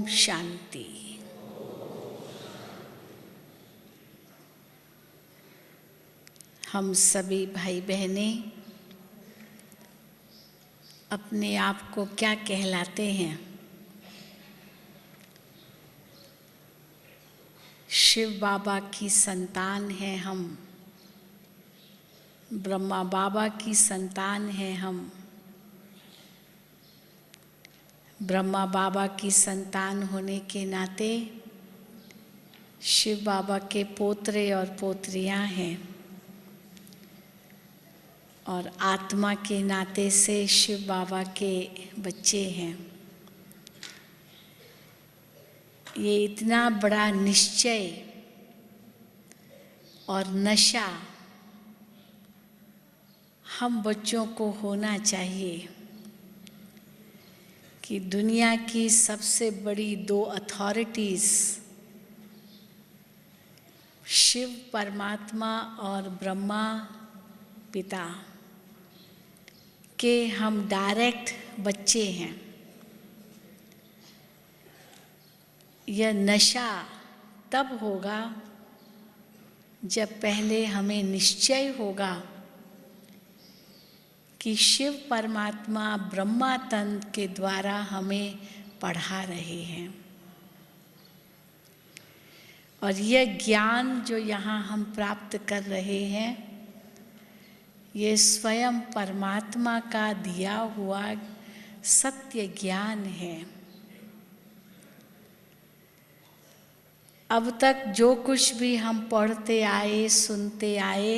शांति। हम सभी भाई बहनें अपने आप को क्या कहलाते हैं? शिव बाबा की संतान हैं हम, ब्रह्मा बाबा की संतान हैं हम। ब्रह्मा बाबा की संतान होने के नाते शिव बाबा के पोत्रे और पोत्रियां हैं, और आत्मा के नाते से शिव बाबा के बच्चे हैं। ये इतना बड़ा निश्चय और नशा हम बच्चों को होना चाहिए कि दुनिया की सबसे बड़ी दो अथॉरिटीज़ शिव परमात्मा और ब्रह्मा पिता के हम डायरेक्ट बच्चे हैं। यह नशा तब होगा जब पहले हमें निश्चय होगा कि शिव परमात्मा ब्रह्मा तंत्र के द्वारा हमें पढ़ा रहे हैं, और यह ज्ञान जो यहाँ हम प्राप्त कर रहे हैं ये स्वयं परमात्मा का दिया हुआ सत्य ज्ञान है। अब तक जो कुछ भी हम पढ़ते आए, सुनते आए,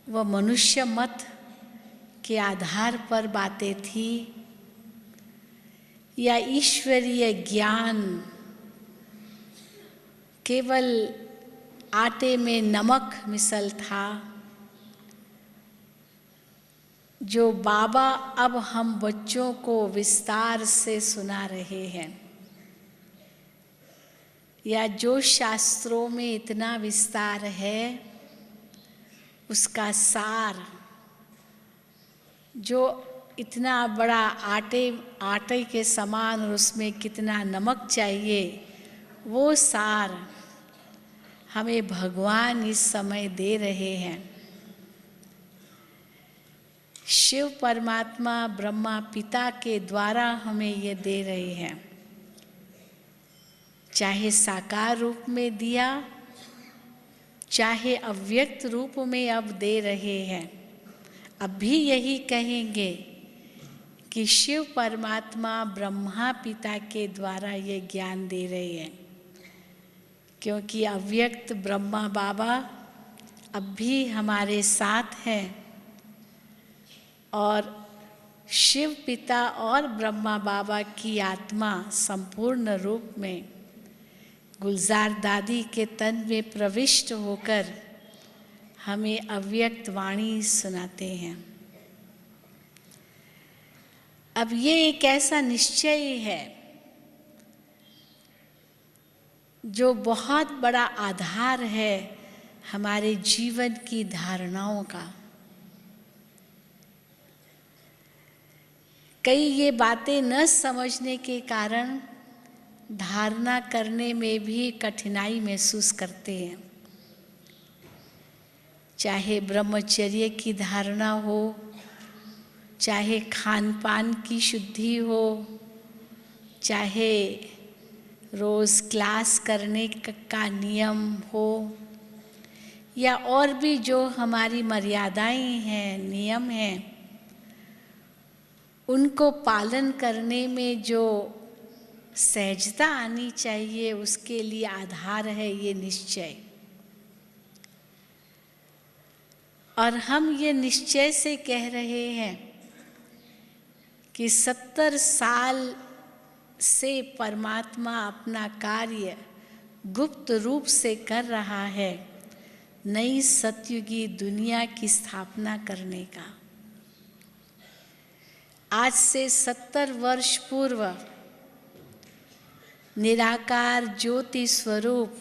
वह मनुष्य मत के आधार पर बातें थी या ईश्वरीय ज्ञान केवल आटे में नमक मिसल था, जो बाबा अब हम बच्चों को विस्तार से सुना रहे हैं, या जो शास्त्रों में इतना विस्तार है उसका सार, जो इतना बड़ा आटे के समान और उसमें कितना नमक चाहिए, वो सार हमें भगवान इस समय दे रहे हैं। शिव परमात्मा ब्रह्मा पिता के द्वारा हमें ये दे रहे हैं, चाहे साकार रूप में दिया, चाहे अव्यक्त रूप में अब दे रहे हैं। अब भी यही कहेंगे कि शिव परमात्मा ब्रह्मा पिता के द्वारा ये ज्ञान दे रहे हैं, क्योंकि अव्यक्त ब्रह्मा बाबा अब भी हमारे साथ हैं, और शिव पिता और ब्रह्मा बाबा की आत्मा संपूर्ण रूप में गुलजार दादी के तन में प्रविष्ट होकर हमें अव्यक्त वाणी सुनाते हैं। अब ये एक ऐसा निश्चय है जो बहुत बड़ा आधार है हमारे जीवन की धारणाओं का। कई ये बातें न समझने के कारण धारणा करने में भी कठिनाई महसूस करते हैं, चाहे ब्रह्मचर्य की धारणा हो, चाहे खान पान की शुद्धि हो, चाहे रोज़ क्लास करने का नियम हो, या और भी जो हमारी मर्यादाएं हैं, नियम हैं, उनको पालन करने में जो सहजता आनी चाहिए, उसके लिए आधार है ये निश्चय। और हम ये निश्चय से कह रहे हैं कि 70 साल से परमात्मा अपना कार्य गुप्त रूप से कर रहा है, नई सतयुगी दुनिया की स्थापना करने का। आज से 70 वर्ष पूर्व निराकार ज्योति स्वरूप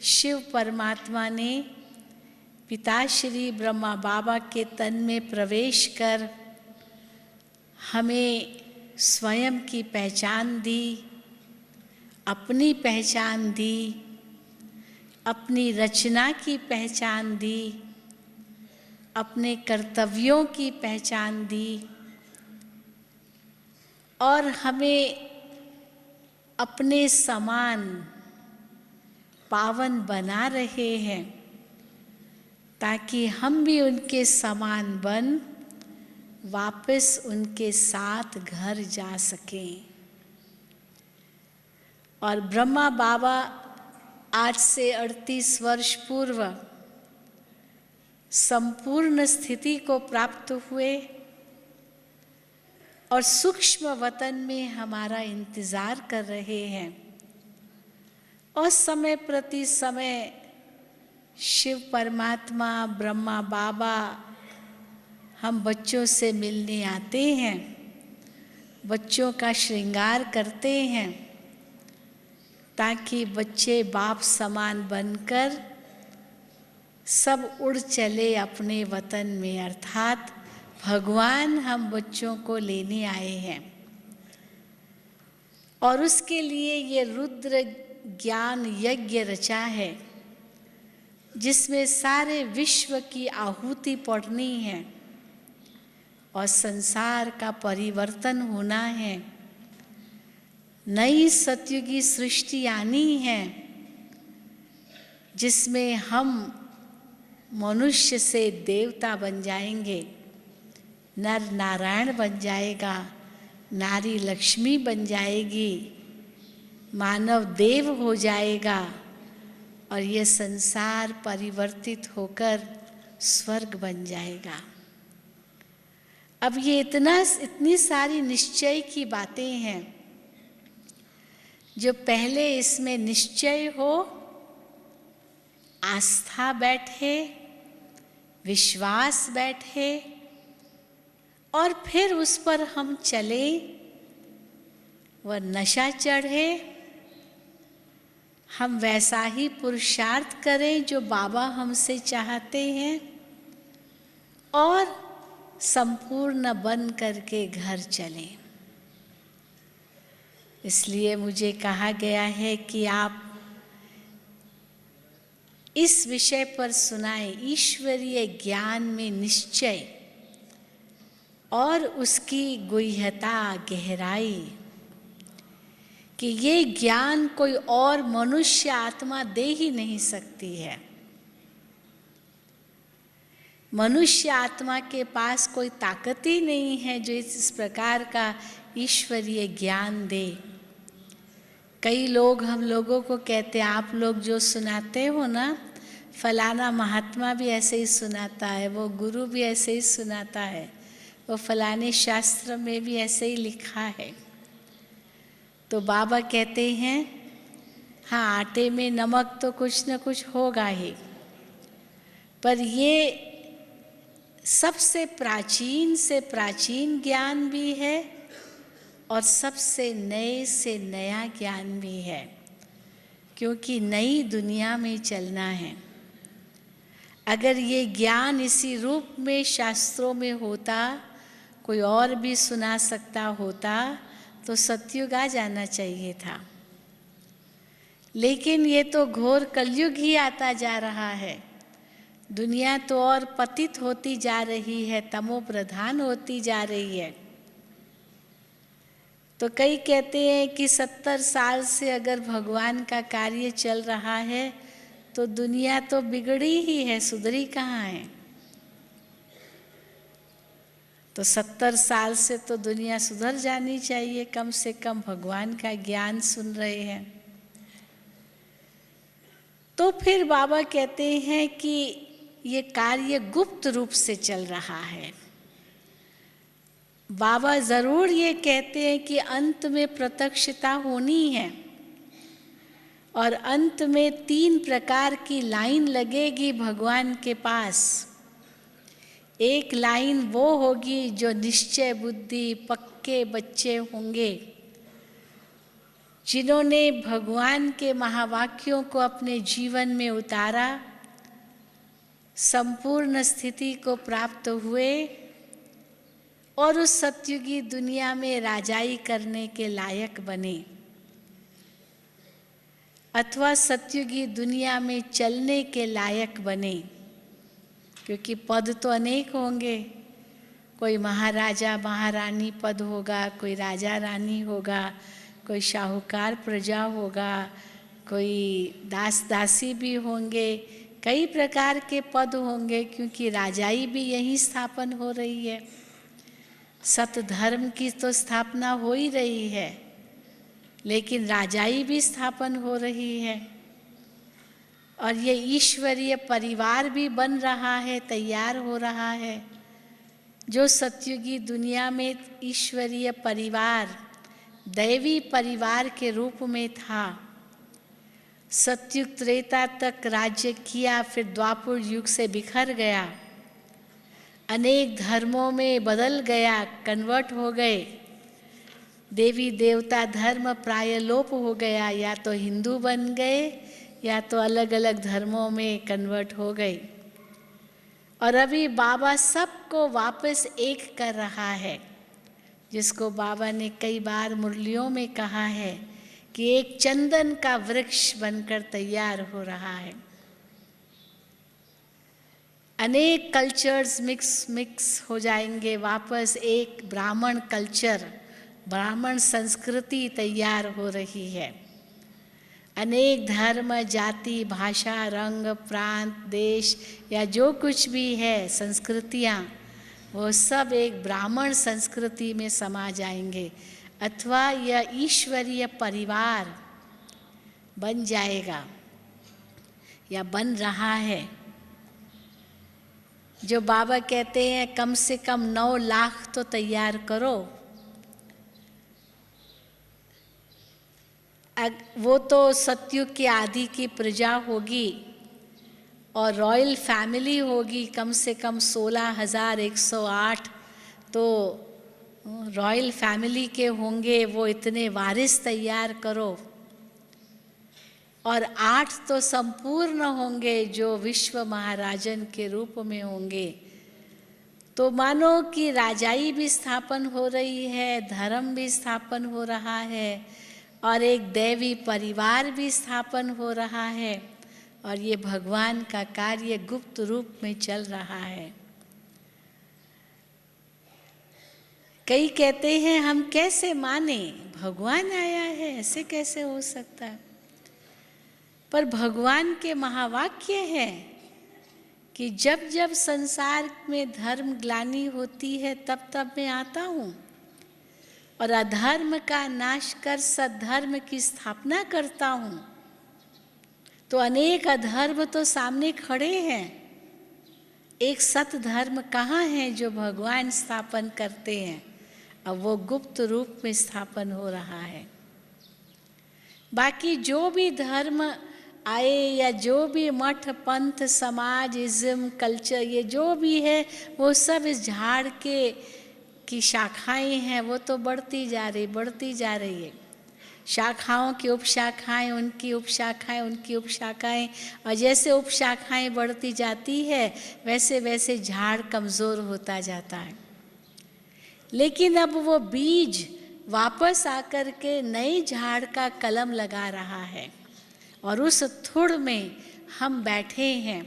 शिव परमात्मा ने पिताश्री ब्रह्मा बाबा के तन में प्रवेश कर हमें स्वयं की पहचान दी, अपनी पहचान दी, अपनी रचना की पहचान दी, अपने कर्तव्यों की पहचान दी और हमें अपने समान पावन बना रहे हैं ताकि हम भी उनके समान बन वापस उनके साथ घर जा सकें। और ब्रह्मा बाबा आज से 38 वर्ष पूर्व संपूर्ण स्थिति को प्राप्त हुए और सूक्ष्म वतन में हमारा इंतजार कर रहे हैं और समय प्रति समय शिव परमात्मा ब्रह्मा बाबा हम बच्चों से मिलने आते हैं, बच्चों का श्रृंगार करते हैं ताकि बच्चे बाप समान बनकर सब उड़ चले अपने वतन में, अर्थात भगवान हम बच्चों को लेने आए हैं। और उसके लिए ये रुद्र ज्ञान यज्ञ रचा है जिसमें सारे विश्व की आहुति पड़नी है और संसार का परिवर्तन होना है, नई सतयुगी सृष्टि आनी है जिसमें हम मनुष्य से देवता बन जाएंगे, नर नारायण बन जाएगा, नारी लक्ष्मी बन जाएगी, मानव देव हो जाएगा और ये संसार परिवर्तित होकर स्वर्ग बन जाएगा। अब ये इतनी सारी निश्चय की बातें हैं जो पहले इसमें निश्चय हो, आस्था बैठे, विश्वास बैठे और फिर उस पर हम चले, वह नशा चढ़े, हम वैसा ही पुरुषार्थ करें जो बाबा हमसे चाहते हैं और संपूर्ण बन करके घर चलें। इसलिए मुझे कहा गया है कि आप इस विषय पर सुनाएं, ईश्वरीय ज्ञान में निश्चय और उसकी गुह्यता, गहराई, कि ये ज्ञान कोई और मनुष्य आत्मा दे ही नहीं सकती है। मनुष्य आत्मा के पास कोई ताकत ही नहीं है जो इस प्रकार का ईश्वरीय ज्ञान दे। कई लोग हम लोगों को कहते हैं, आप लोग जो सुनाते हो ना, फलाना महात्मा भी ऐसे ही सुनाता है, वो गुरु भी ऐसे ही सुनाता है, वो फलाने शास्त्र में भी ऐसे ही लिखा है। तो बाबा कहते हैं हाँ, आटे में नमक तो कुछ न कुछ होगा ही, पर ये सबसे प्राचीन से प्राचीन ज्ञान भी है और सबसे नए से नया ज्ञान भी है, क्योंकि नई दुनिया में चलना है। अगर ये ज्ञान इसी रूप में शास्त्रों में होता, कोई और भी सुना सकता होता, तो सतयुग आ जाना चाहिए था। लेकिन ये तो घोर कलयुग ही आता जा रहा है। दुनिया तो और पतित होती जा रही है, तमो प्रधान होती जा रही है। तो कई कहते हैं कि 70 साल से अगर भगवान का कार्य चल रहा है तो दुनिया तो बिगड़ी ही है, सुधरी कहाँ है। तो 70 साल से तो दुनिया सुधर जानी चाहिए, कम से कम भगवान का ज्ञान सुन रहे हैं। तो फिर बाबा कहते हैं कि ये कार्य गुप्त रूप से चल रहा है। बाबा जरूर ये कहते हैं कि अंत में प्रत्यक्षता होनी है और अंत में 3 प्रकार की लाइन लगेगी भगवान के पास। एक लाइन वो होगी जो निश्चय बुद्धि पक्के बच्चे होंगे, जिन्होंने भगवान के महावाक्यों को अपने जीवन में उतारा, संपूर्ण स्थिति को प्राप्त हुए और उस सतयुगी दुनिया में राजाई करने के लायक बने, अथवा सतयुगी दुनिया में चलने के लायक बने। क्योंकि पद तो अनेक होंगे, कोई महाराजा महारानी पद होगा, कोई राजा रानी होगा, कोई शाहूकार प्रजा होगा, कोई दास दासी भी होंगे, कई प्रकार के पद होंगे, क्योंकि राजाई भी यहीं स्थापन हो रही है। सत धर्म की तो स्थापना हो ही रही है, लेकिन राजाई भी स्थापन हो रही है, और ये ईश्वरीय परिवार भी बन रहा है, तैयार हो रहा है। जो सतयुगी दुनिया में ईश्वरीय परिवार दैवी परिवार के रूप में था, सतयुग त्रेता तक राज्य किया, फिर द्वापर युग से बिखर गया, अनेक धर्मों में बदल गया, कन्वर्ट हो गए। देवी देवता धर्म प्राय लोप हो गया, या तो हिंदू बन गए या तो अलग अलग धर्मों में कन्वर्ट हो गए। और अभी बाबा सबको वापस एक कर रहा है, जिसको बाबा ने कई बार मुरलियों में कहा है कि एक चंदन का वृक्ष बनकर तैयार हो रहा है। अनेक कल्चर्स मिक्स हो जाएंगे, वापस एक ब्राह्मण कल्चर, ब्राह्मण संस्कृति तैयार हो रही है। अनेक धर्म, जाति, भाषा, रंग, प्रांत, देश या जो कुछ भी है संस्कृतियाँ, वो सब एक ब्राह्मण संस्कृति में समा जाएंगे, अथवा यह ईश्वरीय परिवार बन जाएगा या बन रहा है। जो बाबा कहते हैं कम से कम 9 लाख तो तैयार करो, वो तो सतयुग के आदि की प्रजा होगी और रॉयल फैमिली होगी, कम से कम 16,108 तो रॉयल फैमिली के होंगे, वो इतने वारिस तैयार करो। और 8 तो संपूर्ण होंगे जो विश्व महाराजन के रूप में होंगे। तो मानो कि राजाई भी स्थापन हो रही है, धर्म भी स्थापन हो रहा है, और एक दैवी परिवार भी स्थापन हो रहा है, और ये भगवान का कार्य गुप्त रूप में चल रहा है। कई कहते हैं हम कैसे माने, भगवान आया है, ऐसे कैसे हो सकता है? पर भगवान के महावाक्य है कि जब जब संसार में धर्म ग्लानि होती है तब तब मैं आता हूँ और अधर्म का नाश कर सद्धर्म की स्थापना करता हूँ। तो अनेक अधर्म तो सामने खड़े हैं, एक सत धर्म कहाँ है जो भगवान स्थापन करते हैं? अब वो गुप्त रूप में स्थापन हो रहा है। बाकी जो भी धर्म आए या जो भी मठ पंथ समाज इज्म कल्चर, ये जो भी है वो सब इस झाड़ के की शाखाएं हैं, वो तो बढ़ती जा रही है। शाखाओं की उपशाखाएं, उनकी उपशाखाएं, उनकी उपशाखाएं, और जैसे उपशाखाएं बढ़ती जाती है वैसे वैसे झाड़ कमज़ोर होता जाता है। लेकिन अब वो बीज वापस आकर के नए झाड़ का कलम लगा रहा है, और उस थुड़ में हम बैठे हैं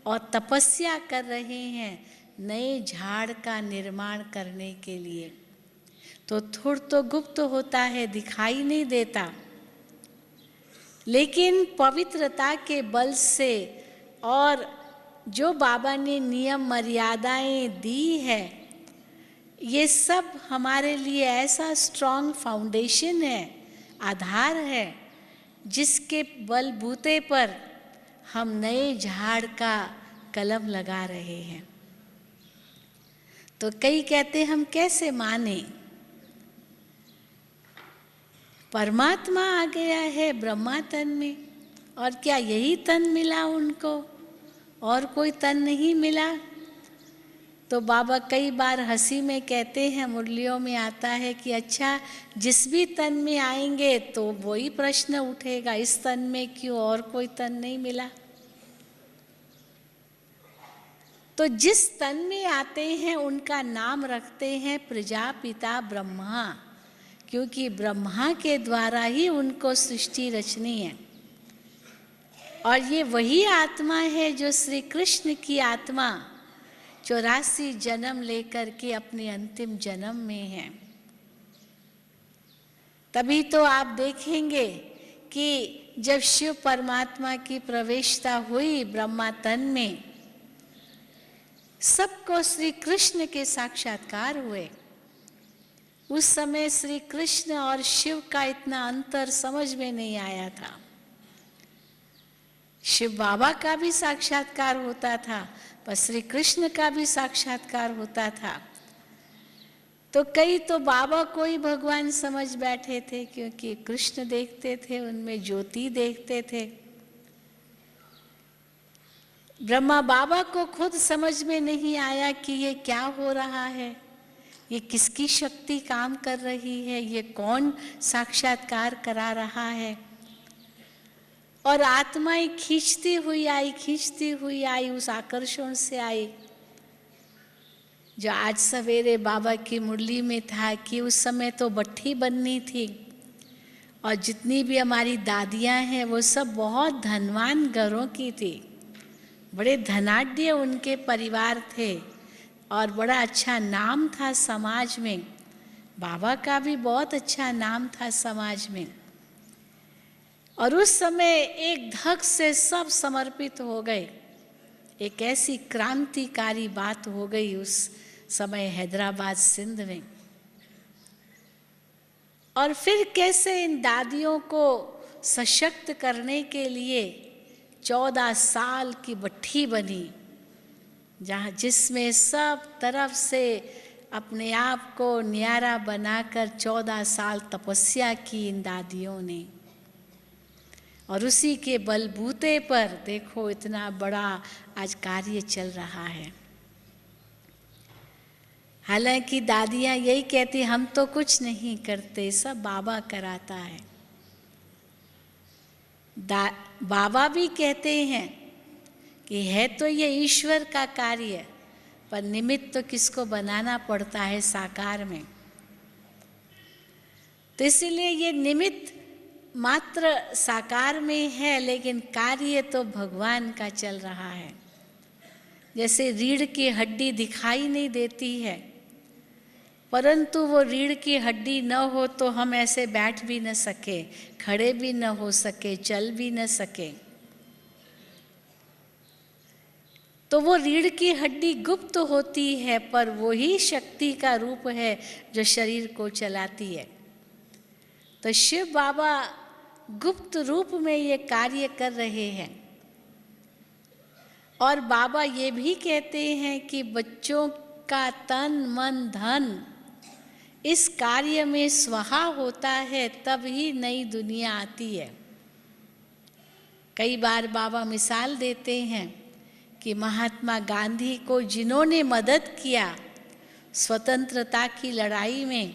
और तपस्या कर रहे हैं नए झाड़ का निर्माण करने के लिए। तो थुड़ तो गुप्त होता है, दिखाई नहीं देता, लेकिन पवित्रता के बल से और जो बाबा ने नियम मर्यादाएं दी है, ये सब हमारे लिए ऐसा स्ट्रॉन्ग फाउंडेशन है, आधार है, जिसके बलबूते पर हम नए झाड़ का कलम लगा रहे हैं। तो कई कहते हम कैसे माने, परमात्मा आ गया है ब्रह्मा तन में, और क्या यही तन मिला उनको, और कोई तन नहीं मिला? तो बाबा कई बार हंसी में कहते हैं, मुरलियों में आता है कि अच्छा जिस भी तन में आएंगे तो वही प्रश्न उठेगा, इस तन में क्यों और कोई तन नहीं मिला? तो जिस तन में आते हैं उनका नाम रखते हैं प्रजापिता ब्रह्मा, क्योंकि ब्रह्मा के द्वारा ही उनको सृष्टि रचनी है। और ये वही आत्मा है जो श्री कृष्ण की आत्मा 84 जन्म लेकर के अपने अंतिम जन्म में है। तभी तो आप देखेंगे कि जब शिव परमात्मा की प्रवेशता हुई ब्रह्मा तन में, सबको श्री कृष्ण के साक्षात्कार हुए। उस समय श्री कृष्ण और शिव का इतना अंतर समझ में नहीं आया था। शिव बाबा का भी साक्षात्कार होता था, पर श्री कृष्ण का भी साक्षात्कार होता था। तो कई तो बाबा को ही भगवान समझ बैठे थे, क्योंकि कृष्ण देखते थे, उनमें ज्योति देखते थे। ब्रह्मा बाबा को खुद समझ में नहीं आया कि ये क्या हो रहा है, ये किसकी शक्ति काम कर रही है, ये कौन साक्षात्कार करा रहा है। और आत्माएं खींचती हुई आई, उस आकर्षण से आई। जो आज सवेरे बाबा की मुरली में था कि उस समय तो भट्ठी बननी थी, और जितनी भी हमारी दादियां हैं वो सब बहुत धनवान घरों की थी, बड़े धनाढ्य उनके परिवार थे, और बड़ा अच्छा नाम था समाज में। बाबा का भी बहुत अच्छा नाम था समाज में। और उस समय एक धक से सब समर्पित हो गए। एक ऐसी क्रांतिकारी बात हो गई उस समय हैदराबाद सिंध में। और फिर कैसे इन दादियों को सशक्त करने के लिए 14 साल की भट्ठी बनी, जिसमें सब तरफ से अपने आप को न्यारा बनाकर 14 साल तपस्या की इन दादियों ने। और उसी के बलबूते पर देखो इतना बड़ा आज कार्य चल रहा है। हालांकि दादियाँ यही कहती, हम तो कुछ नहीं करते, सब बाबा कराता है। बाबा भी कहते हैं कि है तो ये ईश्वर का कार्य, पर निमित्त तो किसको बनाना पड़ता है साकार में। तो इसीलिए ये निमित्त मात्र साकार में है, लेकिन कार्य तो भगवान का चल रहा है। जैसे रीढ़ की हड्डी दिखाई नहीं देती है, परंतु वो रीढ़ की हड्डी न हो तो हम ऐसे बैठ भी न सके, खड़े भी न हो सके, चल भी न सके। तो वो रीढ़ की हड्डी गुप्त होती है, पर वही शक्ति का रूप है जो शरीर को चलाती है। तो शिव बाबा गुप्त रूप में ये कार्य कर रहे हैं। और बाबा ये भी कहते हैं कि बच्चों का तन मन धन इस कार्य में स्वाहा होता है, तब ही नई दुनिया आती है। कई बार बाबा मिसाल देते हैं कि महात्मा गांधी को जिन्होंने मदद किया स्वतंत्रता की लड़ाई में,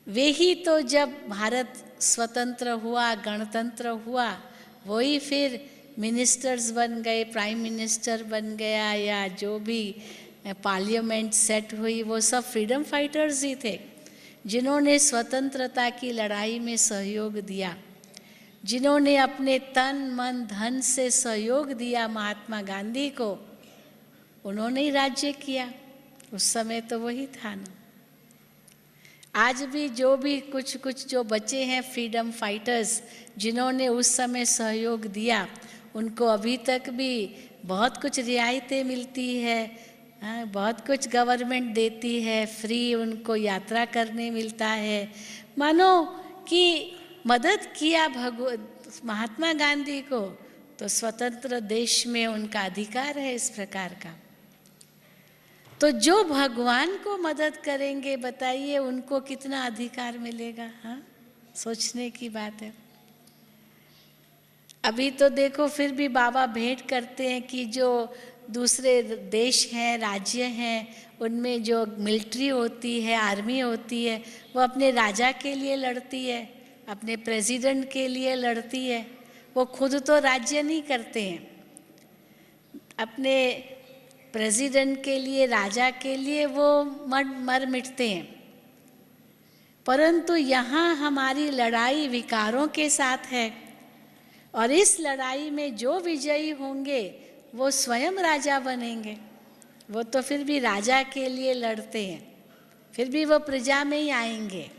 वे ही तो जब भारत स्वतंत्र हुआ, गणतंत्र हुआ, वही फिर मिनिस्टर्स बन गए, प्राइम मिनिस्टर बन गया, या जो भी पार्लियामेंट सेट हुई, वो सब फ्रीडम फाइटर्स ही थे, जिन्होंने स्वतंत्रता की लड़ाई में सहयोग दिया, जिन्होंने अपने तन मन धन से सहयोग दिया महात्मा गांधी को, उन्होंने ही राज्य किया। उस समय तो वही था ना। आज भी कुछ जो बचे हैं फ्रीडम फाइटर्स, जिन्होंने उस समय सहयोग दिया, उनको अभी तक भी बहुत कुछ रियायतें मिलती है, बहुत कुछ गवर्नमेंट देती है, फ्री उनको यात्रा करने मिलता है। मानो कि मदद किया महात्मा गांधी को, तो स्वतंत्र देश में उनका अधिकार है इस प्रकार का। तो जो भगवान को मदद करेंगे, बताइए उनको कितना अधिकार मिलेगा। हाँ, सोचने की बात है। अभी तो देखो फिर भी बाबा भेंट करते हैं कि जो दूसरे देश हैं, राज्य हैं, उनमें जो मिलिट्री होती है, आर्मी होती है, वो अपने राजा के लिए लड़ती है, अपने प्रेसिडेंट के लिए लड़ती है। वो खुद तो राज्य नहीं करते हैं, अपने प्रेसिडेंट के लिए, राजा के लिए वो मर मिटते हैं, परंतु यहाँ हमारी लड़ाई विकारों के साथ है। और इस लड़ाई में जो विजयी होंगे वो स्वयं राजा बनेंगे। वो तो फिर भी राजा के लिए लड़ते हैं, फिर भी वो प्रजा में ही आएंगे,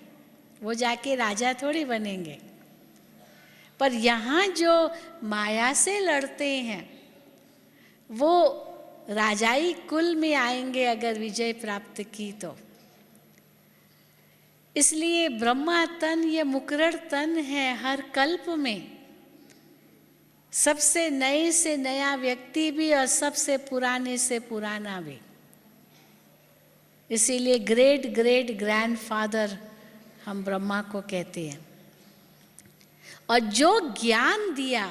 वो जाके राजा थोड़ी बनेंगे। पर यहाँ जो माया से लड़ते हैं वो राजाई कुल में आएंगे अगर विजय प्राप्त की तो। इसलिए ब्रह्मा तन ये मुकरण तन है। हर कल्प में सबसे नए से नया व्यक्ति भी और सबसे पुराने से पुराना भी। इसीलिए ग्रेट ग्रेट ग्रैंडफादर हम ब्रह्मा को कहते हैं। और जो ज्ञान दिया,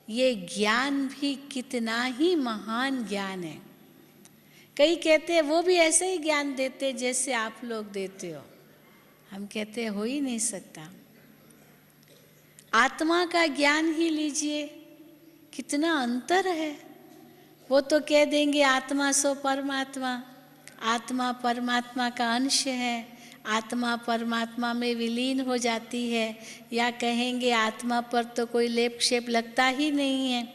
ये ज्ञान भी कितना ही महान ज्ञान है। कई कहते हैं वो भी ऐसे ही ज्ञान देते जैसे आप लोग देते हो। हम कहते हैं हो ही नहीं सकता। आत्मा का ज्ञान ही लीजिए, कितना अंतर है। वो तो कह देंगे आत्मा सो परमात्मा, आत्मा परमात्मा का अंश है, आत्मा परमात्मा में विलीन हो जाती है, या कहेंगे आत्मा पर तो कोई लेप शेप लगता ही नहीं है।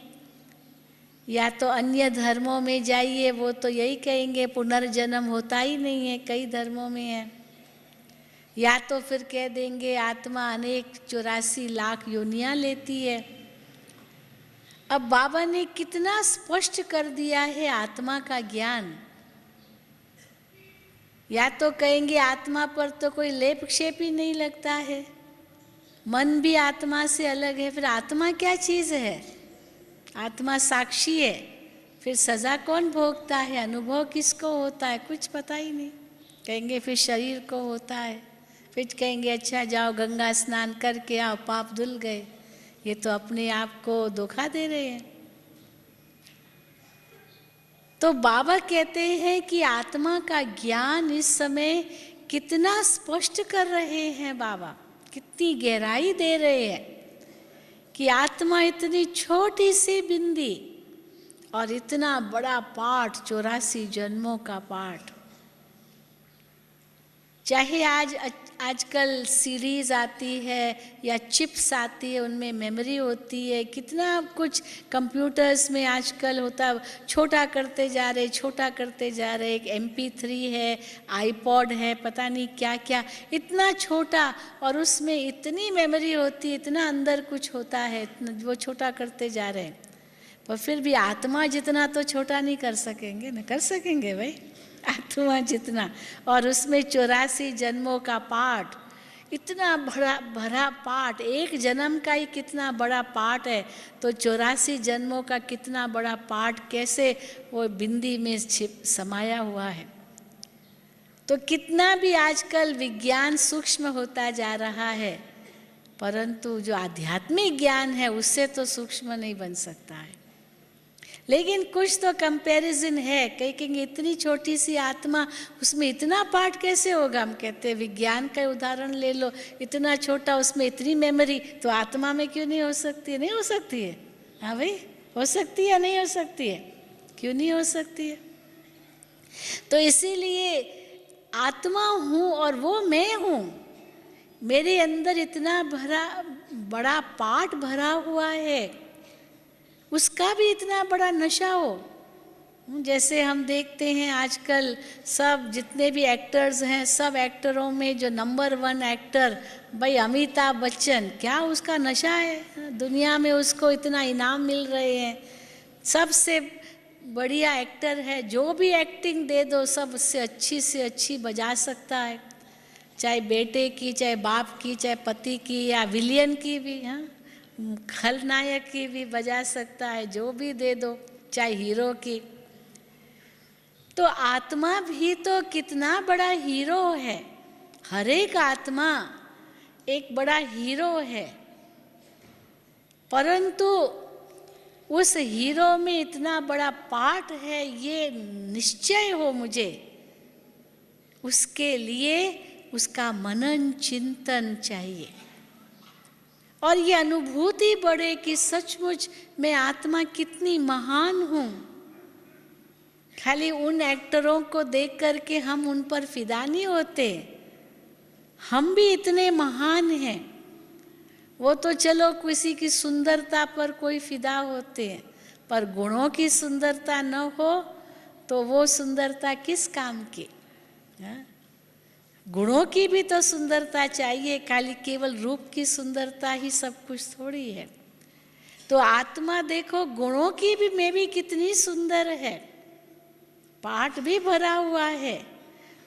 या तो अन्य धर्मों में जाइए, वो तो यही कहेंगे पुनर्जन्म होता ही नहीं है, कई धर्मों में है। या तो फिर कह देंगे आत्मा अनेक 84 लाख योनियां लेती है। अब बाबा ने कितना स्पष्ट कर दिया है आत्मा का ज्ञान। या तो कहेंगे आत्मा पर तो कोई लेप क्षेप ही नहीं लगता है, मन भी आत्मा से अलग है। फिर आत्मा क्या चीज़ है? आत्मा साक्षी है, फिर सज़ा कौन भोगता है, अनुभव किसको होता है? कुछ पता ही नहीं। कहेंगे फिर शरीर को होता है, फिर कहेंगे अच्छा जाओ गंगा स्नान करके आओ, पाप धुल गए। ये तो अपने आप को धोखा दे रहे हैं। तो बाबा कहते हैं कि आत्मा का ज्ञान इस समय कितना स्पष्ट कर रहे हैं बाबा, कितनी गहराई दे रहे हैं कि आत्मा इतनी छोटी सी बिंदी और इतना बड़ा पाठ, 84 जन्मों का पाठ। चाहे आजकल सीरीज आती है या चिप्स आती है, उनमें मेमोरी होती है, कितना कुछ कंप्यूटर्स में आजकल होता, छोटा करते जा रहे, छोटा करते जा रहे। एक MP3 है, आईपॉड है, पता नहीं क्या क्या, इतना छोटा, और उसमें इतनी मेमोरी होती है, इतना अंदर कुछ होता है, वो छोटा करते जा रहे हैं। पर फिर भी आत्मा जितना तो छोटा नहीं कर सकेंगे ना, कर सकेंगे भाई आत्मा जितना। और उसमें 84 जन्मों का पाठ, इतना भरा पाठ, एक जन्म का ही कितना बड़ा पाठ है, तो 84 जन्मों का कितना बड़ा पाठ कैसे वो बिंदी में समाया हुआ है। तो कितना भी आजकल विज्ञान सूक्ष्म होता जा रहा है, परंतु जो आध्यात्मिक ज्ञान है उससे तो सूक्ष्म नहीं बन सकता है। लेकिन कुछ तो कंपैरिजन है। कहीं कहेंगे इतनी छोटी सी आत्मा, उसमें इतना पाठ कैसे होगा? हम कहते हैं विज्ञान का उदाहरण ले लो, इतना छोटा, उसमें इतनी मेमोरी, तो आत्मा में क्यों नहीं हो सकती है? नहीं हो सकती है। हाँ भाई, हो सकती है, नहीं हो सकती है? क्यों नहीं हो सकती है? तो इसीलिए आत्मा हूँ और वो मैं हूँ। मेरे अंदर इतना बड़ा पाठ भरा हुआ है, उसका भी इतना बड़ा नशा हो। जैसे हम देखते हैं आजकल सब जितने भी एक्टर्स हैं, सब एक्टरों में जो नंबर 1 एक्टर भाई अमिताभ बच्चन, क्या उसका नशा है? दुनिया में उसको इतना इनाम मिल रहे हैं, सबसे बढ़िया एक्टर है। जो भी एक्टिंग दे दो सब से अच्छी बजा सकता है, चाहे बेटे की, चाहे बाप की, चाहे पति की, या विलियन की भी, हाँ खलनायक की भी बजा सकता है, जो भी दे दो, चाहे हीरो की। तो आत्मा भी तो कितना बड़ा हीरो है। हर एक आत्मा एक बड़ा हीरो है, परंतु उस हीरो में इतना बड़ा पार्ट है, ये निश्चय हो मुझे, उसके लिए उसका मनन चिंतन चाहिए और ये अनुभूति बढ़े कि सचमुच मैं आत्मा कितनी महान हूँ। खाली उन एक्टरों को देख करके हम उन पर फिदा नहीं होते। हम भी इतने महान हैं। वो तो चलो किसी की सुंदरता पर कोई फिदा होते हैं, पर गुणों की सुंदरता न हो तो वो सुंदरता किस काम की? गुणों की भी तो सुंदरता चाहिए, खाली केवल रूप की सुंदरता ही सब कुछ थोड़ी है। तो आत्मा देखो गुणों की भी में भी कितनी सुंदर है, पाठ भी भरा हुआ है,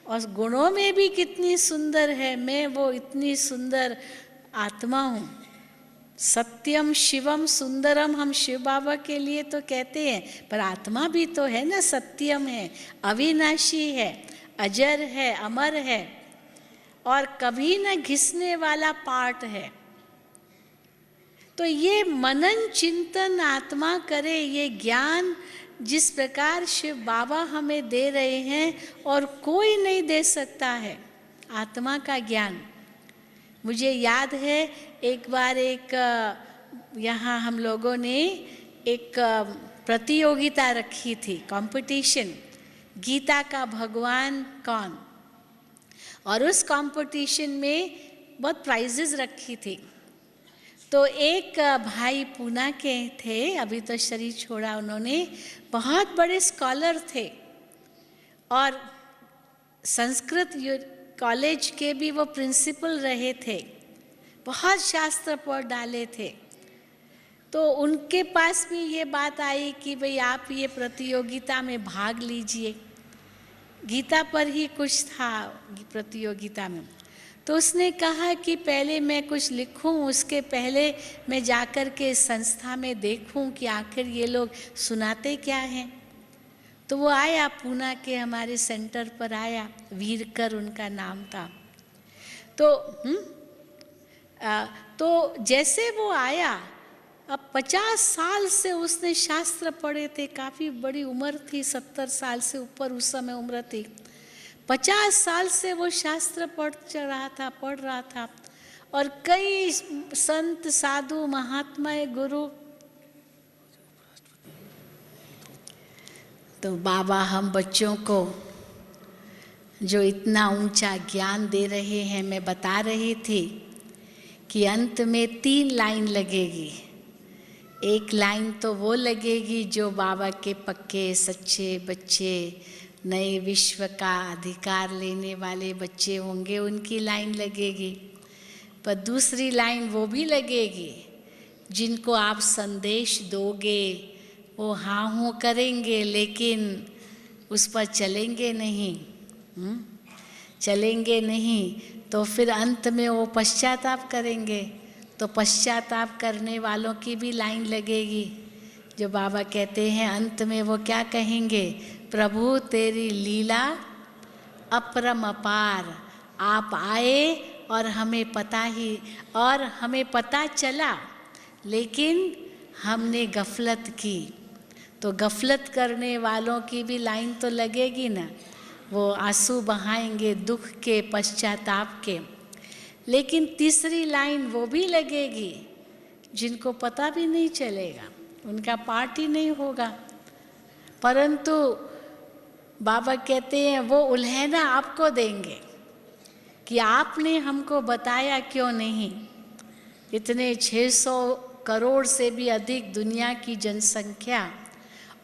और गुणों में भी कितनी सुंदर है। मैं वो इतनी सुंदर आत्मा हूँ। सत्यम शिवम सुंदरम हम शिव बाबा के लिए तो कहते हैं, पर आत्मा भी तो है ना, सत्यम है, अविनाशी है, अजर है, अमर है, और कभी न घिसने वाला पार्ट है। तो ये मनन चिंतन आत्मा करे, ये ज्ञान जिस प्रकार शिव बाबा हमें दे रहे हैं और कोई नहीं दे सकता है, आत्मा का ज्ञान। मुझे याद है एक बार यहाँ हम लोगों ने एक प्रतियोगिता रखी थी, कंपटीशन, गीता का भगवान कौन, और उस कंपटीशन में बहुत प्राइजेस रखी थी। तो एक भाई पूना के थे, अभी तो शरीर छोड़ा उन्होंने, बहुत बड़े स्कॉलर थे और संस्कृत कॉलेज के भी वो प्रिंसिपल रहे थे, बहुत शास्त्र पढ़ डाले थे। तो उनके पास भी ये बात आई कि भाई आप ये प्रतियोगिता में भाग लीजिए। गीता पर ही कुछ था प्रतियोगिता में। तो उसने कहा कि पहले मैं कुछ लिखूं, उसके पहले मैं जाकर के संस्था में देखूं कि आखिर ये लोग सुनाते क्या हैं। तो वो आया, पूना के हमारे सेंटर पर आया, वीरकर उनका नाम था। तो जैसे वो आया, अब 50 साल से उसने शास्त्र पढ़े थे, काफ़ी बड़ी उम्र थी, 70 साल से ऊपर उस समय उम्र थी। 50 साल से वो शास्त्र पढ़ रहा था, और कई संत साधु महात्मा गुरु। तो बाबा हम बच्चों को जो इतना ऊंचा ज्ञान दे रहे हैं, मैं बता रही थी कि अंत में 3 लाइन लगेगी। एक लाइन तो वो लगेगी जो बाबा के पक्के सच्चे बच्चे, नए विश्व का अधिकार लेने वाले बच्चे होंगे, उनकी लाइन लगेगी। पर दूसरी लाइन वो भी लगेगी जिनको आप संदेश दोगे, वो हाँ हूँ करेंगे लेकिन उस पर चलेंगे नहीं। चलेंगे नहीं तो फिर अंत में वो पश्चाताप करेंगे। तो पश्चाताप करने वालों की भी लाइन लगेगी, जो बाबा कहते हैं अंत में वो क्या कहेंगे, प्रभु तेरी लीला अपरम अपार, आप आए और हमें पता चला लेकिन हमने गफलत की। तो गफलत करने वालों की भी लाइन तो लगेगी ना, वो आंसू बहाएंगे दुख के, पश्चाताप के। लेकिन तीसरी लाइन वो भी लगेगी जिनको पता भी नहीं चलेगा, उनका पार्ट ही नहीं होगा, परंतु बाबा कहते हैं वो उल्हेना आपको देंगे कि आपने हमको बताया क्यों नहीं। इतने 600 करोड़ से भी अधिक दुनिया की जनसंख्या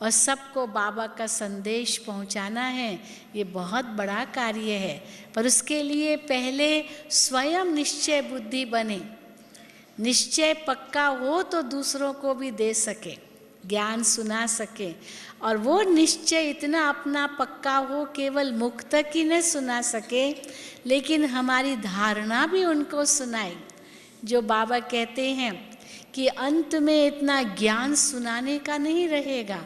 और सबको बाबा का संदेश पहुंचाना है, ये बहुत बड़ा कार्य है। पर उसके लिए पहले स्वयं निश्चय बुद्धि बने, निश्चय पक्का हो तो दूसरों को भी दे सके, ज्ञान सुना सके। और वो निश्चय इतना अपना पक्का हो, केवल मुख तक ही न सुना सके लेकिन हमारी धारणा भी उनको सुनाए। जो बाबा कहते हैं कि अंत में इतना ज्ञान सुनाने का नहीं रहेगा,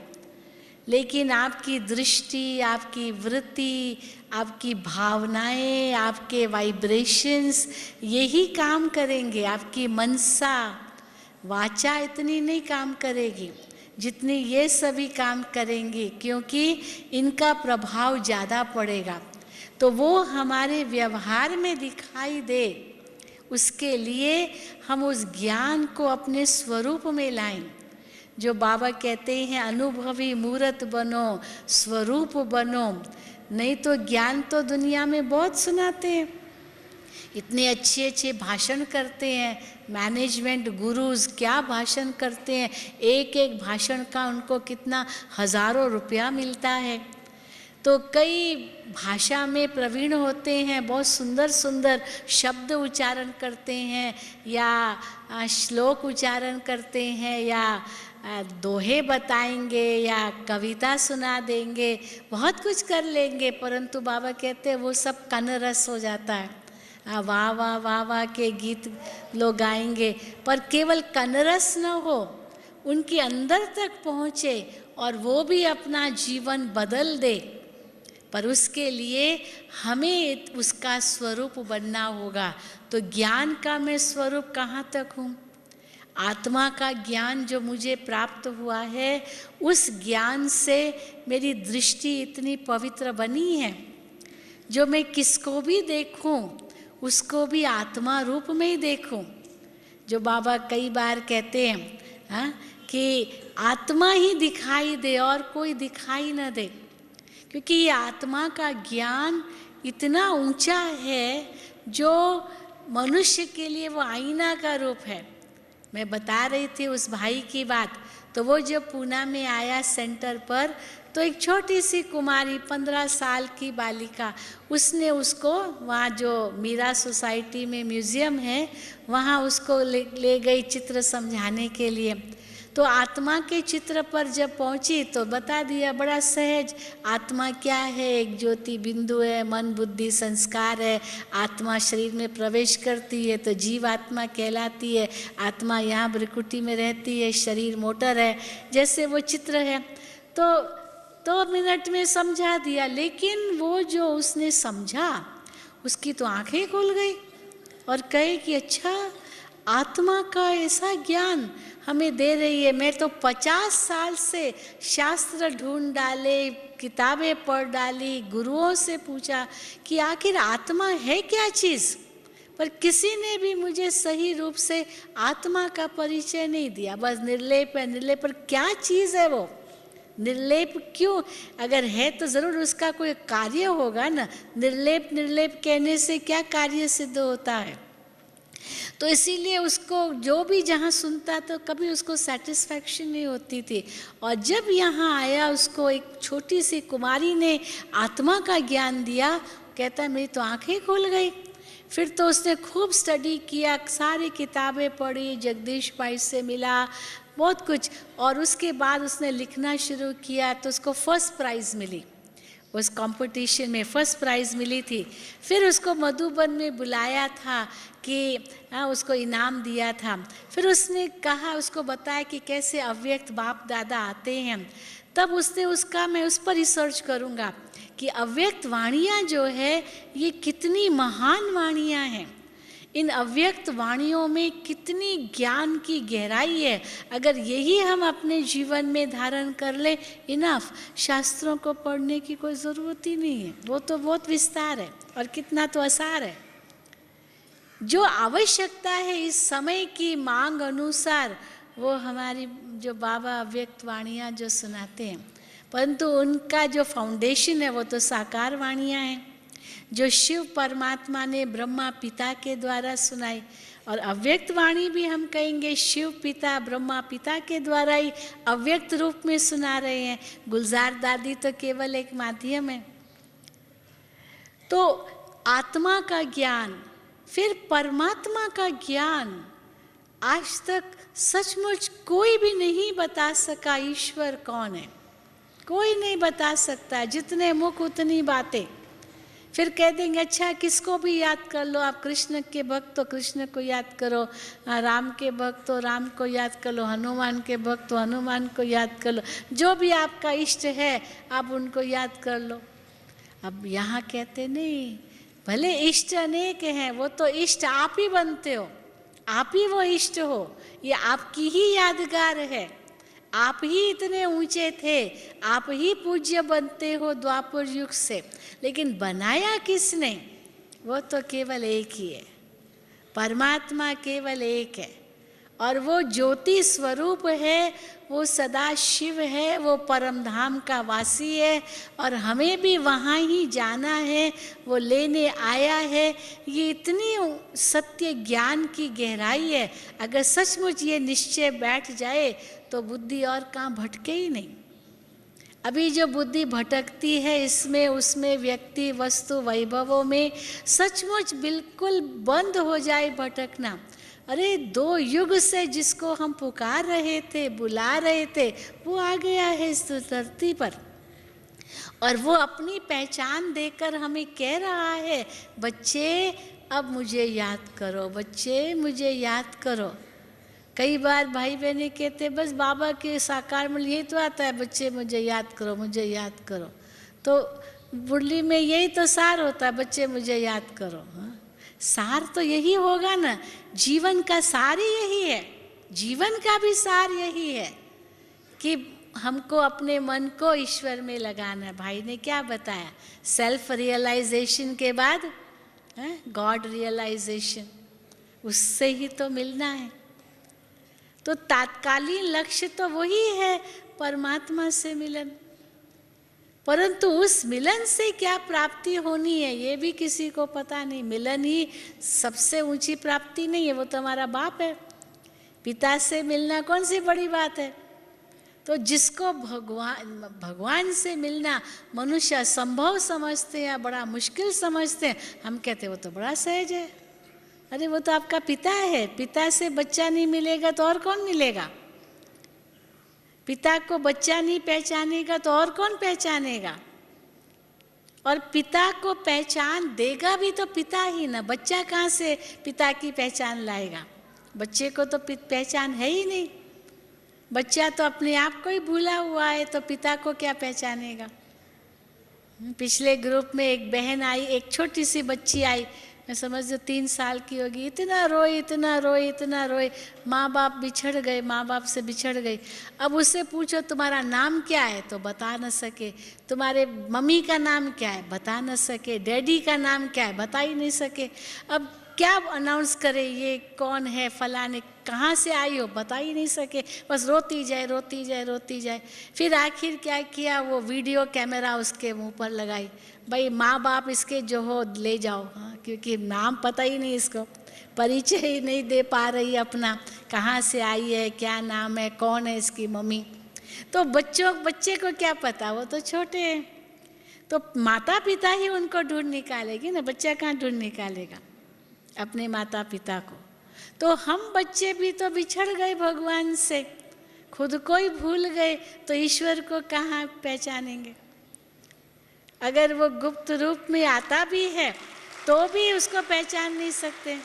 लेकिन आपकी दृष्टि, आपकी वृत्ति, आपकी भावनाएं, आपके वाइब्रेशंस यही काम करेंगे। आपकी मनसा, वाचा इतनी नहीं काम करेगी जितनी ये सभी काम करेंगी, क्योंकि इनका प्रभाव ज़्यादा पड़ेगा। तो वो हमारे व्यवहार में दिखाई दे, उसके लिए हम उस ज्ञान को अपने स्वरूप में लाएं। जो बाबा कहते हैं अनुभवी मूर्त बनो, स्वरूप बनो। नहीं तो ज्ञान तो दुनिया में बहुत सुनाते हैं, इतने अच्छे अच्छे भाषण करते हैं, मैनेजमेंट गुरुज क्या भाषण करते हैं, एक एक भाषण का उनको कितना हज़ारों रुपया मिलता है। तो कई भाषा में प्रवीण होते हैं, बहुत सुंदर सुंदर शब्द उच्चारण करते हैं, या श्लोक उच्चारण करते हैं, या दोहे बताएंगे, या कविता सुना देंगे, बहुत कुछ कर लेंगे, परंतु बाबा कहते हैं वो सब कनरस हो जाता है। वाह वाह वाह वाह के गीत लोग गाएंगे, पर केवल कनरस न हो, उनके अंदर तक पहुँचे और वो भी अपना जीवन बदल दे। पर उसके लिए हमें उसका स्वरूप बनना होगा। तो ज्ञान का मैं स्वरूप कहाँ तक हूँ? आत्मा का ज्ञान जो मुझे प्राप्त हुआ है, उस ज्ञान से मेरी दृष्टि इतनी पवित्र बनी है, जो मैं किसको भी देखूं उसको भी आत्मा रूप में ही देखूं। जो बाबा कई बार कहते हैं कि आत्मा ही दिखाई दे और कोई दिखाई न दे, क्योंकि ये आत्मा का ज्ञान इतना ऊंचा है जो मनुष्य के लिए वो आईना का रूप है। मैं बता रही थी उस भाई की बात, तो वो जब पूना में आया सेंटर पर, तो एक छोटी सी कुमारी 15 साल की बालिका, उसने उसको वहाँ जो मीरा सोसाइटी में म्यूज़ियम है वहाँ उसको ले गई चित्र समझाने के लिए। तो आत्मा के चित्र पर जब पहुंची तो बता दिया बड़ा सहज, आत्मा क्या है, एक ज्योति बिंदु है, मन बुद्धि संस्कार है, आत्मा शरीर में प्रवेश करती है तो जीव आत्मा कहलाती है, आत्मा यहाँ भ्रिकुटी में रहती है, शरीर मोटर है, जैसे वो चित्र है। तो 2 मिनट में समझा दिया, लेकिन वो जो उसने समझा उसकी तो आंखें खुल गई और कहे कि अच्छा, आत्मा का ऐसा ज्ञान हमें दे रही है। मैं तो 50 साल से शास्त्र ढूंढ डाले, किताबें पढ़ डाली, गुरुओं से पूछा कि आखिर आत्मा है क्या चीज़, पर किसी ने भी मुझे सही रूप से आत्मा का परिचय नहीं दिया। बस निर्लेप है, निर्लेप, पर क्या चीज़ है वो निर्लेप? क्यों? अगर है तो ज़रूर उसका कोई कार्य होगा ना। निर्लेप निर्लेप कहने से क्या कार्य सिद्ध होता है? तो इसीलिए उसको जो भी जहाँ सुनता तो कभी उसको सेटिस्फैक्शन नहीं होती थी। और जब यहाँ आया, उसको एक छोटी सी कुमारी ने आत्मा का ज्ञान दिया, कहता है मेरी तो आंखें खुल गई। फिर तो उसने खूब स्टडी किया, सारी किताबें पढ़ी, जगदीश भाई से मिला, बहुत कुछ, और उसके बाद उसने लिखना शुरू किया तो उसको फर्स्ट प्राइज़ मिली। उस कंपटीशन में फर्स्ट प्राइज़ मिली थी। फिर उसको मधुबन में बुलाया था कि उसको इनाम दिया था। फिर उसने कहा, उसको बताया कि कैसे अव्यक्त बाप दादा आते हैं। तब उसने उसका, मैं उस पर रिसर्च करूँगा कि अव्यक्त वाणियाँ जो है ये कितनी महान वाणियाँ हैं। इन अव्यक्त वाणियों में कितनी ज्ञान की गहराई है। अगर यही हम अपने जीवन में धारण कर ले, इनफ, शास्त्रों को पढ़ने की कोई ज़रूरत ही नहीं है। वो तो बहुत विस्तार है और कितना तो असार है। जो आवश्यकता है इस समय की मांग अनुसार, वो हमारी जो बाबा अव्यक्त वाणियाँ जो सुनाते हैं, परंतु उनका जो फाउंडेशन है वो तो साकार वाणियाँ हैं, जो शिव परमात्मा ने ब्रह्मा पिता के द्वारा सुनाई। और अव्यक्त वाणी भी हम कहेंगे शिव पिता ब्रह्मा पिता के द्वारा ही अव्यक्त रूप में सुना रहे हैं। गुलजार दादी तो केवल एक माध्यम है। तो आत्मा का ज्ञान, फिर परमात्मा का ज्ञान, आज तक सचमुच कोई भी नहीं बता सका ईश्वर कौन है। कोई नहीं बता सकता, जितने मुख उतनी बातें। फिर कह देंगे अच्छा किसको भी याद कर लो, आप कृष्ण के भक्त तो कृष्ण को याद करो, राम के भक्त तो राम को याद कर लो, हनुमान के भक्त तो हनुमान को याद कर लो, जो भी आपका इष्ट है आप उनको याद कर लो। अब यहाँ कहते नहीं, भले इष्ट अनेक हैं, वो तो इष्ट आप ही बनते हो, आप ही वो इष्ट हो, ये आपकी ही यादगार है। आप ही इतने ऊंचे थे, आप ही पूज्य बनते हो द्वापर युग से, लेकिन बनाया किसने? वो तो केवल एक ही है, परमात्मा केवल एक है। और वो ज्योति स्वरूप है, वो सदा शिव है, वो परम धाम का वासी है और हमें भी वहाँ ही जाना है, वो लेने आया है। ये इतनी सत्य ज्ञान की गहराई है। अगर सचमुच ये निश्चय बैठ जाए तो बुद्धि और कहाँ भटके ही नहीं। अभी जो बुद्धि भटकती है इसमें उसमें, व्यक्ति वस्तु वैभवों में, सचमुच बिल्कुल बंद हो जाए भटकना। अरे 2 युग से जिसको हम पुकार रहे थे, बुला रहे थे, वो आ गया है इस धरती पर और वो अपनी पहचान देकर हमें कह रहा है, बच्चे अब मुझे याद करो, बच्चे मुझे याद करो। कई बार भाई बहनें कहते बस बाबा के साकार में यही तो आता है, बच्चे मुझे याद करो, मुझे याद करो। तो मुरली में यही तो सार होता है, बच्चे मुझे याद करो। हाँ? सार तो यही होगा ना, जीवन का सार ही यही है, जीवन का भी सार यही है कि हमको अपने मन को ईश्वर में लगाना है। भाई ने क्या बताया, सेल्फ रियलाइजेशन के बाद गॉड रियलाइजेशन, उससे ही तो मिलना है। तो तात्कालीन लक्ष्य तो वही है, परमात्मा से मिलन। परंतु उस मिलन से क्या प्राप्ति होनी है ये भी किसी को पता नहीं। मिलन ही सबसे ऊंची प्राप्ति नहीं है, वो तो हमारा बाप है। पिता से मिलना कौन सी बड़ी बात है। तो जिसको भगवान से मिलना मनुष्य असंभव समझते हैं, बड़ा मुश्किल समझते हैं, हम कहते हैं वो तो बड़ा सहज है। अरे वो तो आपका पिता है, पिता से बच्चा नहीं मिलेगा तो और कौन मिलेगा। पिता को बच्चा नहीं पहचानेगा तो और कौन पहचानेगा। और पिता को पहचान देगा भी तो पिता ही ना, बच्चा कहाँ से पिता की पहचान लाएगा। बच्चे को तो पहचान है ही नहीं, बच्चा तो अपने आप को ही भूला हुआ है, तो पिता को क्या पहचानेगा। पिछले ग्रुप में एक बहन आई, एक छोटी सी बच्ची आई, मैं समझ 3 साल की होगी, इतना रोई इतना रोई इतना रोई, माँ बाप बिछड़ गए, माँ बाप से बिछड़ गई। अब उससे पूछो तुम्हारा नाम क्या है तो बता न सके, तुम्हारे मम्मी का नाम क्या है बता न सके, डैडी का नाम क्या है बता ही नहीं सके। अब क्या अनाउंस करे, ये कौन है, फलाने कहाँ से आई हो बता ही नहीं सके, बस रोती जाए रोती जाए रोती जाए। फिर आखिर क्या किया, वो वीडियो कैमरा उसके मुंह पर लगाई, भाई माँ बाप इसके जो हो ले जाओ। हाँ, क्योंकि नाम पता ही नहीं, इसको परिचय ही नहीं दे पा रही अपना, कहाँ से आई है, क्या नाम है, कौन है इसकी मम्मी। तो बच्चे को क्या पता, वो तो छोटे हैं। तो माता पिता ही उनको ढूंढ निकालेगी ना, बच्चा कहाँ ढूंढ निकालेगा अपने माता पिता को। तो हम बच्चे भी तो बिछड़ गए भगवान से, खुद को ही भूल गए, तो ईश्वर को कहाँ पहचानेंगे। अगर वो गुप्त रूप में आता भी है तो भी उसको पहचान नहीं सकते,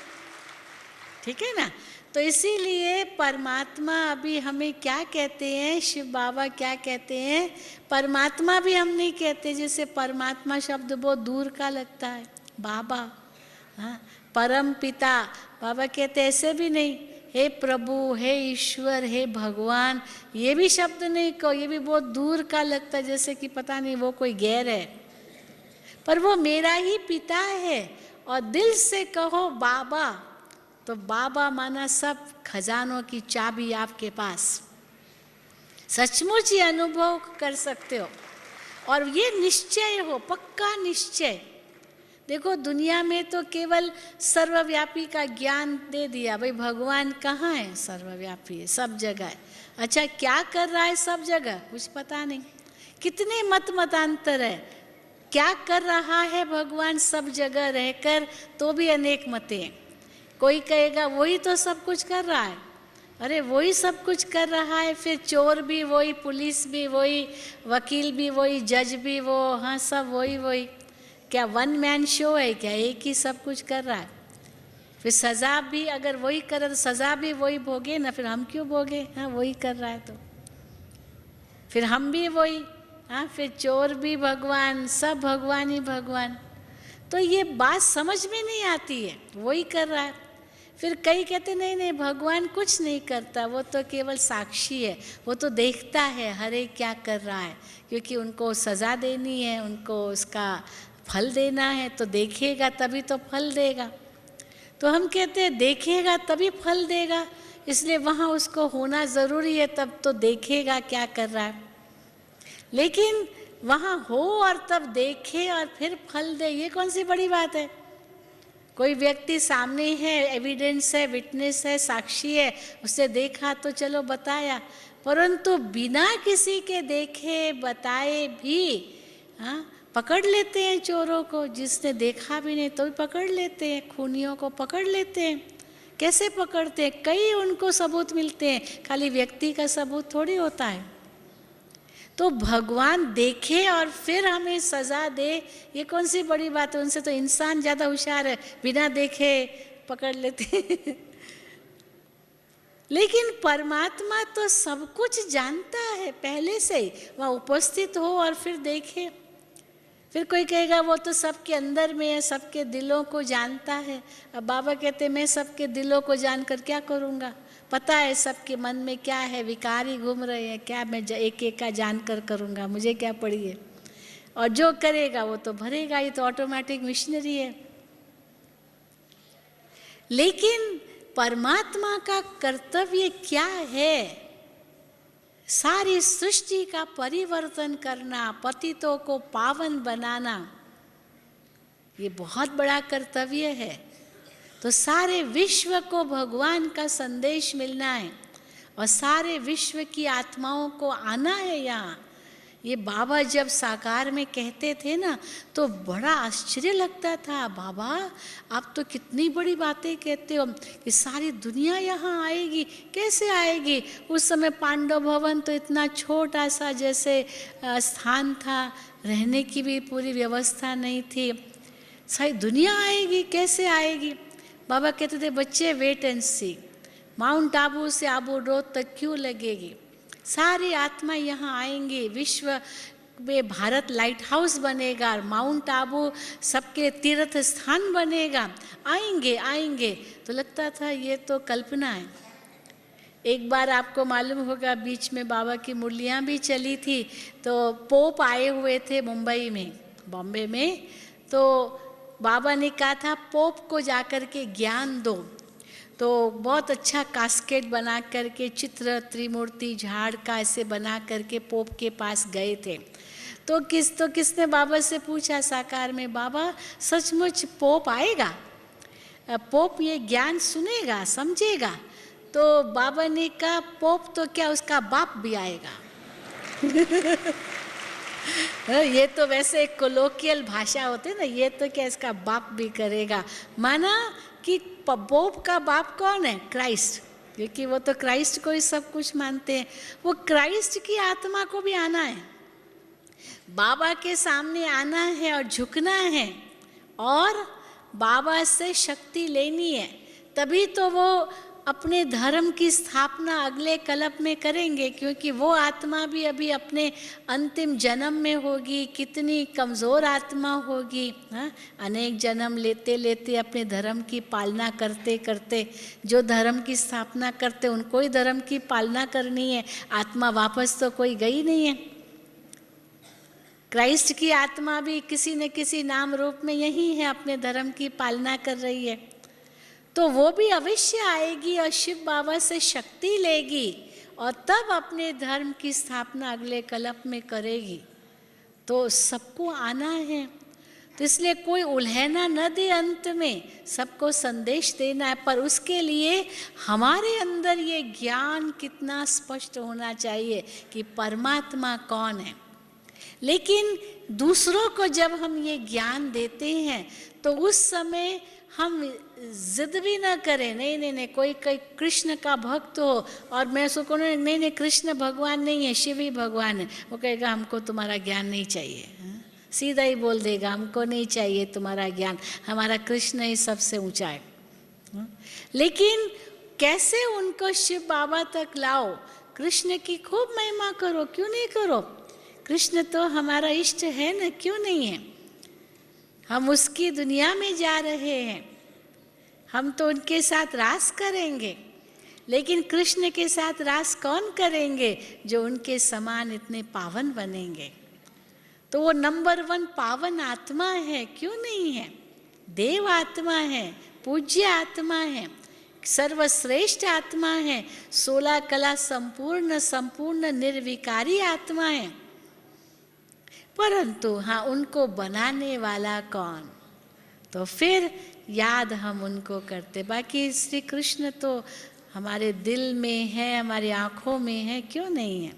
ठीक है ना। तो इसीलिए परमात्मा अभी हमें क्या कहते हैं, शिव बाबा क्या कहते हैं, परमात्मा भी हम नहीं कहते। जैसे परमात्मा शब्द बहुत दूर का लगता है, बाबा, हाँ, परम पिता, बाबा कहते ऐसे भी नहीं, हे प्रभु, हे ईश्वर, हे भगवान, ये भी शब्द नहीं कहो, ये भी बहुत दूर का लगता है, जैसे कि पता नहीं वो कोई गैर है। पर वो मेरा ही पिता है। और दिल से कहो बाबा, तो बाबा माना सब खजानों की चाबी आपके पास, सचमुच ये अनुभव कर सकते हो। और ये निश्चय हो, पक्का निश्चय। देखो दुनिया में तो केवल सर्वव्यापी का ज्ञान दे दिया, भाई भगवान कहाँ है, सर्वव्यापी है, सब जगह है। अच्छा क्या कर रहा है सब जगह, कुछ पता नहीं। कितने मतांतर है, क्या कर रहा है भगवान सब जगह रहकर, तो भी अनेक मतें हैं। कोई कहेगा वही तो सब कुछ कर रहा है, अरे वही सब कुछ कर रहा है, फिर चोर भी वही, पुलिस भी वही, वकील भी वही, जज भी वो, हाँ सब वही। क्या 1 मैन शो है क्या, एक ही सब कुछ कर रहा है। फिर सज़ा भी अगर वही करे तो सज़ा भी वही भोगे ना, फिर हम क्यों भोगे, हाँ वही कर रहा है तो फिर हम भी वही, हाँ फिर चोर भी भगवान, सब भगवान ही भगवान। तो ये बात समझ में नहीं आती है, वही कर रहा है। फिर कई कहते नहीं भगवान कुछ नहीं करता, वो तो केवल साक्षी है, वो तो देखता है हर एक क्या कर रहा है, क्योंकि उनको सज़ा देनी है, उनको उसका फल देना है, तो देखेगा तभी तो फल देगा। तो हम कहते हैं देखेगा तभी फल देगा, इसलिए वहाँ उसको होना ज़रूरी है, तब तो देखेगा क्या कर रहा है। लेकिन वहाँ हो और तब देखे और फिर फल दे, ये कौन सी बड़ी बात है। कोई व्यक्ति सामने है, एविडेंस है, विटनेस है, साक्षी है, उससे देखा तो चलो बताया, परंतु बिना किसी के देखे बताए भी पकड़ लेते हैं चोरों को। जिसने देखा भी नहीं तो भी पकड़ लेते हैं, खूनियों को पकड़ लेते हैं। कैसे पकड़ते हैं? कई उनको सबूत मिलते हैं, खाली व्यक्ति का सबूत थोड़ी होता है। तो भगवान देखे और फिर हमें सजा दे, ये कौन सी बड़ी बात है। उनसे तो इंसान ज़्यादा होशियार है, बिना देखे पकड़ लेते लेकिन परमात्मा तो सब कुछ जानता है पहले से ही, वहाँ उपस्थित हो और फिर देखे। फिर कोई कहेगा वो तो सबके अंदर में है, सबके दिलों को जानता है। अब बाबा कहते मैं सबके दिलों को जानकर क्या करूँगा, पता है सबके मन में क्या है, विकार ही घूम रहे हैं, क्या मैं एक एक का जानकर करूँगा, मुझे क्या पड़ी है। और जो करेगा वो तो भरेगा, ये तो ऑटोमेटिक मिशनरी है। लेकिन परमात्मा का कर्तव्य क्या है? सारी सृष्टि का परिवर्तन करना, पतितों को पावन बनाना, ये बहुत बड़ा कर्तव्य है। तो सारे विश्व को भगवान का संदेश मिलना है और सारे विश्व की आत्माओं को आना है यहाँ। ये बाबा जब साकार में कहते थे ना तो बड़ा आश्चर्य लगता था, बाबा आप तो कितनी बड़ी बातें कहते हो कि सारी दुनिया यहाँ आएगी, कैसे आएगी? उस समय पांडव भवन तो इतना छोटा सा जैसे स्थान था, रहने की भी पूरी व्यवस्था नहीं थी, सारी दुनिया आएगी, कैसे आएगी? बाबा कहते थे बच्चे wait and see, Mount Abu से आबू रोड तक क्यों लगेगी, सारी आत्मा यहाँ आएंगी, विश्व में भारत लाइट हाउस बनेगा, माउंट आबू सबके तीर्थ स्थान बनेगा, आएंगे आएंगे। तो लगता था ये तो कल्पना है। एक बार आपको मालूम होगा बीच में बाबा की मुरलियाँ भी चली थी, तो पोप आए हुए थे मुंबई में, बॉम्बे में। तो बाबा ने कहा था पोप को जाकर के ज्ञान दो, तो बहुत अच्छा कास्केट बना करके चित्र त्रिमूर्ति झाड़ का ऐसे बना करके पोप के पास गए थे। तो किसने बाबा से पूछा साकार में, बाबा सचमुच पोप आएगा, पोप ये ज्ञान सुनेगा समझेगा? तो बाबा ने कहा पोप तो क्या उसका बाप भी आएगा ये तो वैसे कोलोकियल भाषा होते ना, ये तो क्या इसका बाप भी करेगा। माना कि पोप का बाप कौन है? क्राइस्ट, क्योंकि वो तो क्राइस्ट को ही सब कुछ मानते हैं। वो क्राइस्ट की आत्मा को भी आना है, बाबा के सामने आना है और झुकना है और बाबा से शक्ति लेनी है, तभी तो वो अपने धर्म की स्थापना अगले कल्प में करेंगे। क्योंकि वो आत्मा भी अभी अपने अंतिम जन्म में होगी, कितनी कमज़ोर आत्मा होगी, हाँ? अनेक जन्म लेते लेते अपने धर्म की पालना करते करते, जो धर्म की स्थापना करते उनको ही धर्म की पालना करनी है, आत्मा वापस तो कोई गई नहीं है। क्राइस्ट की आत्मा भी किसी न किसी नाम रूप में यही है, अपने धर्म की पालना कर रही है। तो वो भी अवश्य आएगी और शिव बाबा से शक्ति लेगी और तब अपने धर्म की स्थापना अगले कल्प में करेगी। तो सबको आना है, तो इसलिए कोई उल्हना न दे, अंत में सबको संदेश देना है। पर उसके लिए हमारे अंदर ये ज्ञान कितना स्पष्ट होना चाहिए कि परमात्मा कौन है। लेकिन दूसरों को जब हम ये ज्ञान देते हैं तो उस समय हम जिद भी ना करें, नहीं कोई कृष्ण का भक्त हो और मैं उसको कहूँ नहीं कृष्ण भगवान नहीं है, शिव ही भगवान है, वो कहेगा हमको तुम्हारा ज्ञान नहीं चाहिए, सीधा ही बोल देगा हमको नहीं चाहिए तुम्हारा ज्ञान, हमारा कृष्ण ही सबसे ऊंचा है। लेकिन कैसे उनको शिव बाबा तक लाओ? कृष्ण की खूब महिमा करो, क्यों नहीं करो? कृष्ण तो हमारा इष्ट है ना, क्यों नहीं है? हम उसकी दुनिया में जा रहे हैं, हम तो उनके साथ रास करेंगे, लेकिन कृष्ण के साथ रास कौन करेंगे? जो उनके समान इतने पावन बनेंगे। तो वो नंबर 1 पावन आत्मा है, क्यों नहीं है? देव आत्मा है, पूज्य आत्मा है। सर्वश्रेष्ठ आत्मा है, 16 कला संपूर्ण निर्विकारी आत्मा है। परंतु हाँ, उनको बनाने वाला कौन? तो फिर याद हम उनको करते। बाकी श्री कृष्ण तो हमारे दिल में है, हमारी आँखों में है, क्यों नहीं है?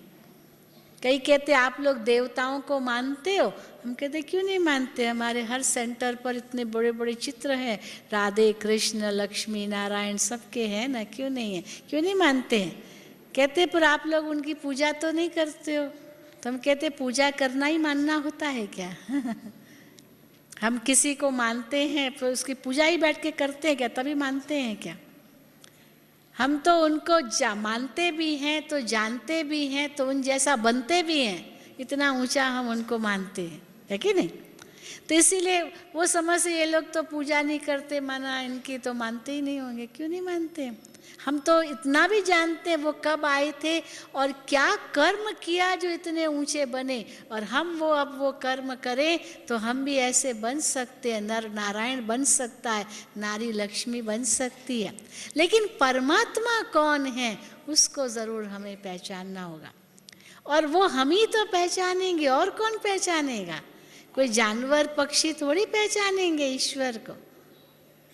कई कहते आप लोग देवताओं को मानते हो, हम कहते क्यों नहीं मानते, हमारे हर सेंटर पर इतने बड़े बड़े चित्र हैं, राधे कृष्ण लक्ष्मी नारायण सबके हैं ना, क्यों नहीं है, क्यों नहीं मानते हैं? कहते पर आप लोग उनकी पूजा तो नहीं करते हो। तो हम कहते पूजा करना ही मानना होता है क्या? हम किसी को मानते हैं फिर उसकी पूजा ही बैठ के करते हैं क्या, तभी मानते हैं क्या? हम तो उनको मानते भी हैं तो जानते भी हैं तो उन जैसा बनते भी हैं, इतना ऊंचा हम उनको मानते हैं, है कि नहीं? तो इसीलिए वो समझ से ये लोग तो पूजा नहीं करते, माना इनकी तो मानते ही नहीं होंगे। क्यों नहीं मानते? हम तो इतना भी जानते हैं वो कब आए थे और क्या कर्म किया जो इतने ऊंचे बने, और हम वो अब वो कर्म करें तो हम भी ऐसे बन सकते हैं, नर नारायण बन सकता है, नारी लक्ष्मी बन सकती है। लेकिन परमात्मा कौन है उसको ज़रूर हमें पहचानना होगा, और वो हम ही तो पहचानेंगे, और कौन पहचानेगा? कोई जानवर पक्षी थोड़ी पहचानेंगे ईश्वर को,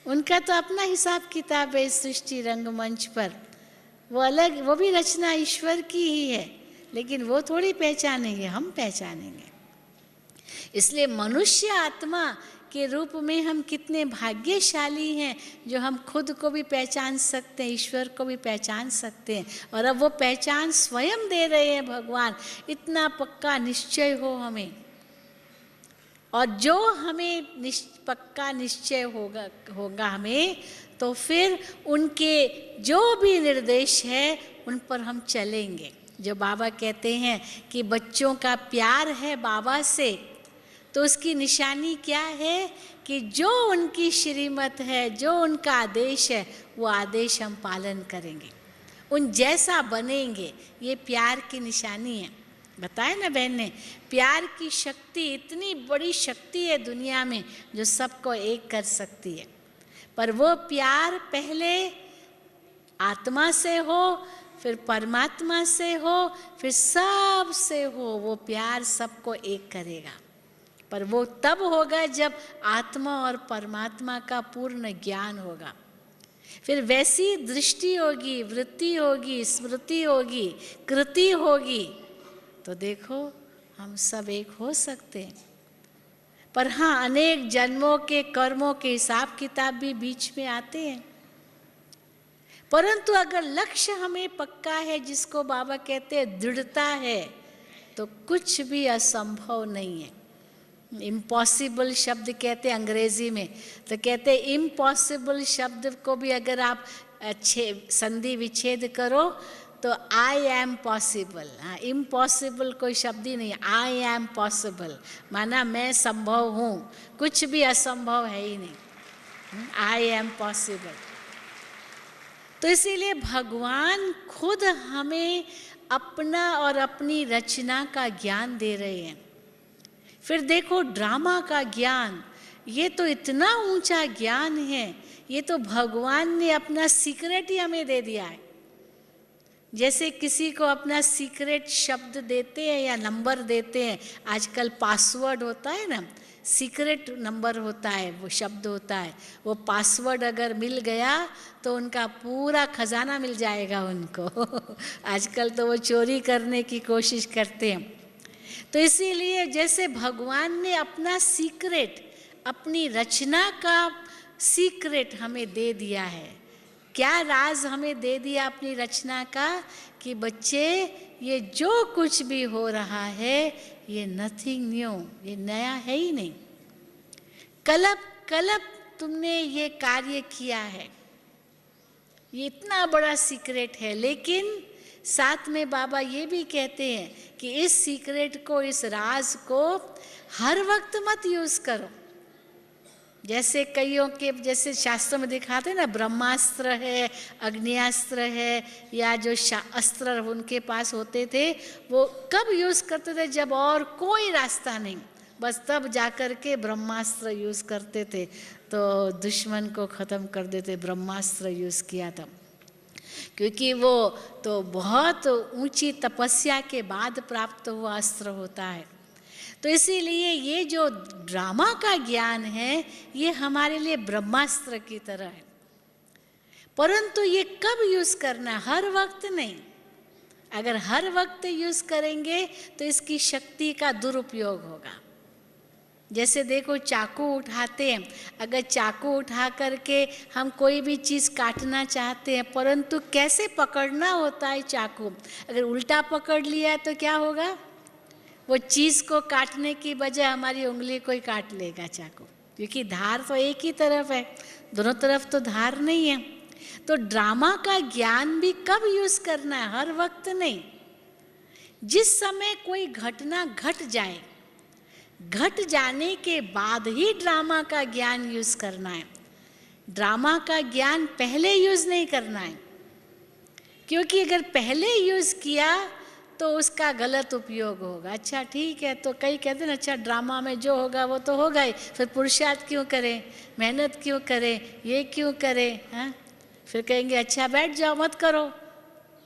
उनका तो अपना हिसाब किताब है सृष्टि रंगमंच पर, वो अलग, वो भी रचना ईश्वर की ही है, लेकिन वो थोड़ी पहचानेंगे, हम पहचानेंगे। इसलिए मनुष्य आत्मा के रूप में हम कितने भाग्यशाली हैं जो हम खुद को भी पहचान सकते हैं, ईश्वर को भी पहचान सकते हैं, और अब वो पहचान स्वयं दे रहे हैं भगवान। इतना पक्का निश्चय हो हमें, और जो हमें पक्का निश्चय होगा हमें, तो फिर उनके जो भी निर्देश है उन पर हम चलेंगे। जो बाबा कहते हैं कि बच्चों का प्यार है बाबा से, तो उसकी निशानी क्या है कि जो उनकी श्रीमत है, जो उनका आदेश है, वो आदेश हम पालन करेंगे, उन जैसा बनेंगे। ये प्यार की निशानी है। बताया ना बहन ने, प्यार की शक्ति, इतनी बड़ी शक्ति है दुनिया में जो सबको एक कर सकती है, पर वो प्यार पहले आत्मा से हो, फिर परमात्मा से हो, फिर सब से हो। वो प्यार सबको एक करेगा, पर वो तब होगा जब आत्मा और परमात्मा का पूर्ण ज्ञान होगा। फिर वैसी दृष्टि होगी, वृत्ति होगी, स्मृति होगी, कृति होगी, तो देखो हम सब एक हो सकते हैं। पर हाँ, अनेक जन्मों के कर्मों के हिसाब किताब भी बीच में आते हैं, परंतु अगर लक्ष्य हमें पक्का है, जिसको बाबा कहते हैं दृढ़ता है, तो कुछ भी असंभव नहीं है। इम्पॉसिबल शब्द कहते हैं अंग्रेजी में, तो कहते हैं इम्पॉसिबल शब्द को भी अगर आप संधि विच्छेद करो तो आई एम पॉसिबल। हाँ, इम्पॉसिबल कोई शब्द ही नहीं, आई एम पॉसिबल, माना मैं संभव हूँ, कुछ भी असंभव है ही नहीं, आई एम पॉसिबल। तो इसीलिए भगवान खुद हमें अपना और अपनी रचना का ज्ञान दे रहे हैं। फिर देखो ड्रामा का ज्ञान, ये तो इतना ऊंचा ज्ञान है, ये तो भगवान ने अपना सीक्रेट ही हमें दे दिया है। जैसे किसी को अपना सीक्रेट शब्द देते हैं या नंबर देते हैं, आजकल पासवर्ड होता है ना, सीक्रेट नंबर होता है, वो शब्द होता है, वो पासवर्ड अगर मिल गया तो उनका पूरा खजाना मिल जाएगा उनको। आजकल तो वो चोरी करने की कोशिश करते हैं। तो इसीलिए जैसे भगवान ने अपना सीक्रेट, अपनी रचना का सीक्रेट हमें दे दिया है। क्या राज हमें दे दिया अपनी रचना का, कि बच्चे ये जो कुछ भी हो रहा है ये नथिंग न्यू, ये नया है ही नहीं। कल तुमने ये कार्य किया है, ये इतना बड़ा सीक्रेट है। लेकिन साथ में बाबा ये भी कहते हैं कि इस सीक्रेट को, इस राज को हर वक्त मत यूज करो। जैसे कईयों के, जैसे शास्त्रों में दिखाते हैं ना, ब्रह्मास्त्र है, अग्नियास्त्र है, या जो अस्त्र उनके पास होते थे, वो कब यूज करते थे? जब और कोई रास्ता नहीं, बस तब जाकर के ब्रह्मास्त्र यूज़ करते थे, तो दुश्मन को ख़त्म कर देते, ब्रह्मास्त्र यूज़ किया था। क्योंकि वो तो बहुत ऊंची तपस्या के बाद प्राप्त हुआ अस्त्र होता है। तो इसीलिए ये जो ड्रामा का ज्ञान है ये हमारे लिए ब्रह्मास्त्र की तरह है, परंतु ये कब यूज़ करना, हर वक्त नहीं। अगर हर वक्त यूज़ करेंगे तो इसकी शक्ति का दुरुपयोग होगा। जैसे देखो चाकू उठाते हैं, अगर चाकू उठा करके हम कोई भी चीज़ काटना चाहते हैं, परंतु कैसे पकड़ना होता है चाकू, अगर उल्टा पकड़ लिया तो क्या होगा, वो चीज़ को काटने की बजाय हमारी उंगली को ही काट लेगा चाकू, क्योंकि धार तो एक ही तरफ है, दोनों तरफ तो धार नहीं है। तो ड्रामा का ज्ञान भी कब यूज़ करना है, हर वक्त नहीं। जिस समय कोई घटना घट जाए, घट जाने के बाद ही ड्रामा का ज्ञान यूज़ करना है। ड्रामा का ज्ञान पहले यूज़ नहीं करना है, क्योंकि अगर पहले यूज़ किया तो उसका गलत उपयोग होगा। अच्छा ठीक है, तो कई कहते हैं ना, अच्छा ड्रामा में जो होगा वो तो होगा ही, फिर पुरुषार्थ क्यों करें, मेहनत क्यों करें, ये क्यों करें, हाँ। फिर कहेंगे अच्छा बैठ जाओ, मत करो,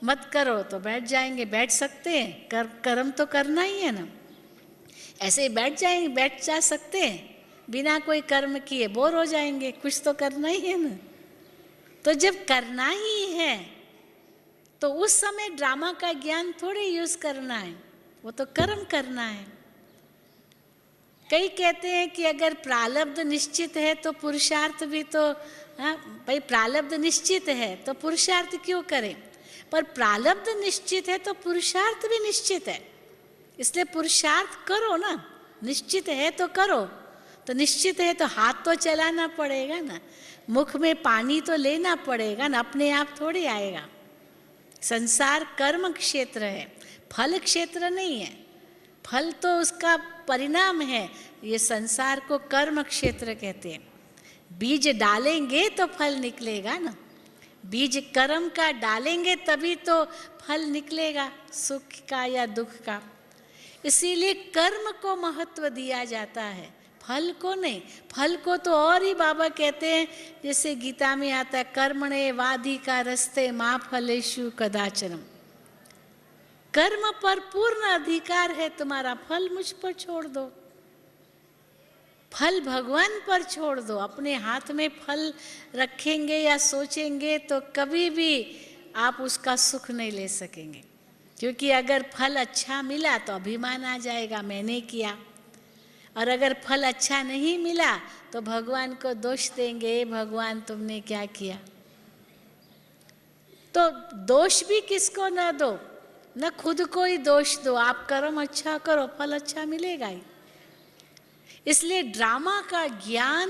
मत करो, तो बैठ जाएंगे, बैठ सकते हैं, कर्म तो करना ही है ना। ऐसे ही बैठ जाएंगे, बैठ जा सकते हैं बिना कोई कर्म किए, बोर हो जाएंगे, कुछ तो करना ही है ना। तो जब करना ही है तो उस समय ड्रामा का ज्ञान थोड़े यूज करना है, वो तो कर्म करना है। कई कहते हैं कि अगर प्रारब्ध निश्चित है तो पुरुषार्थ भी तो, हाँ भाई प्रारब्ध निश्चित है तो पुरुषार्थ क्यों करें, पर प्रारब्ध निश्चित है तो पुरुषार्थ भी निश्चित है, इसलिए पुरुषार्थ करो ना। निश्चित है तो करो, तो निश्चित है तो हाथ तो चलाना पड़ेगा ना, मुख में पानी तो लेना पड़ेगा ना, अपने आप थोड़ी आएगा। संसार कर्म क्षेत्र है, फल क्षेत्र नहीं है। फल तो उसका परिणाम है, ये संसार को कर्म क्षेत्र कहते हैं। बीज डालेंगे तो फल निकलेगा ना, बीज कर्म का डालेंगे तभी तो फल निकलेगा, सुख का या दुख का। इसीलिए कर्म को महत्व दिया जाता है, फल को नहीं। फल को तो और ही बाबा कहते हैं, जैसे गीता में आता है, कर्मणे वाधिकारस्ते मा फलेषु कदाचनम। कर्म पर पूर्ण अधिकार है तुम्हारा, फल मुझ पर छोड़ दो, फल भगवान पर छोड़ दो। अपने हाथ में फल रखेंगे या सोचेंगे तो कभी भी आप उसका सुख नहीं ले सकेंगे, क्योंकि अगर फल अच्छा मिला तो अभिमान आ जाएगा, मैंने किया, और अगर फल अच्छा नहीं मिला तो भगवान को दोष देंगे, भगवान तुमने क्या किया। तो दोष भी किसको न दो, न खुद को ही दोष दो। आप कर्म अच्छा करो, फल अच्छा मिलेगा ही। इसलिए ड्रामा का ज्ञान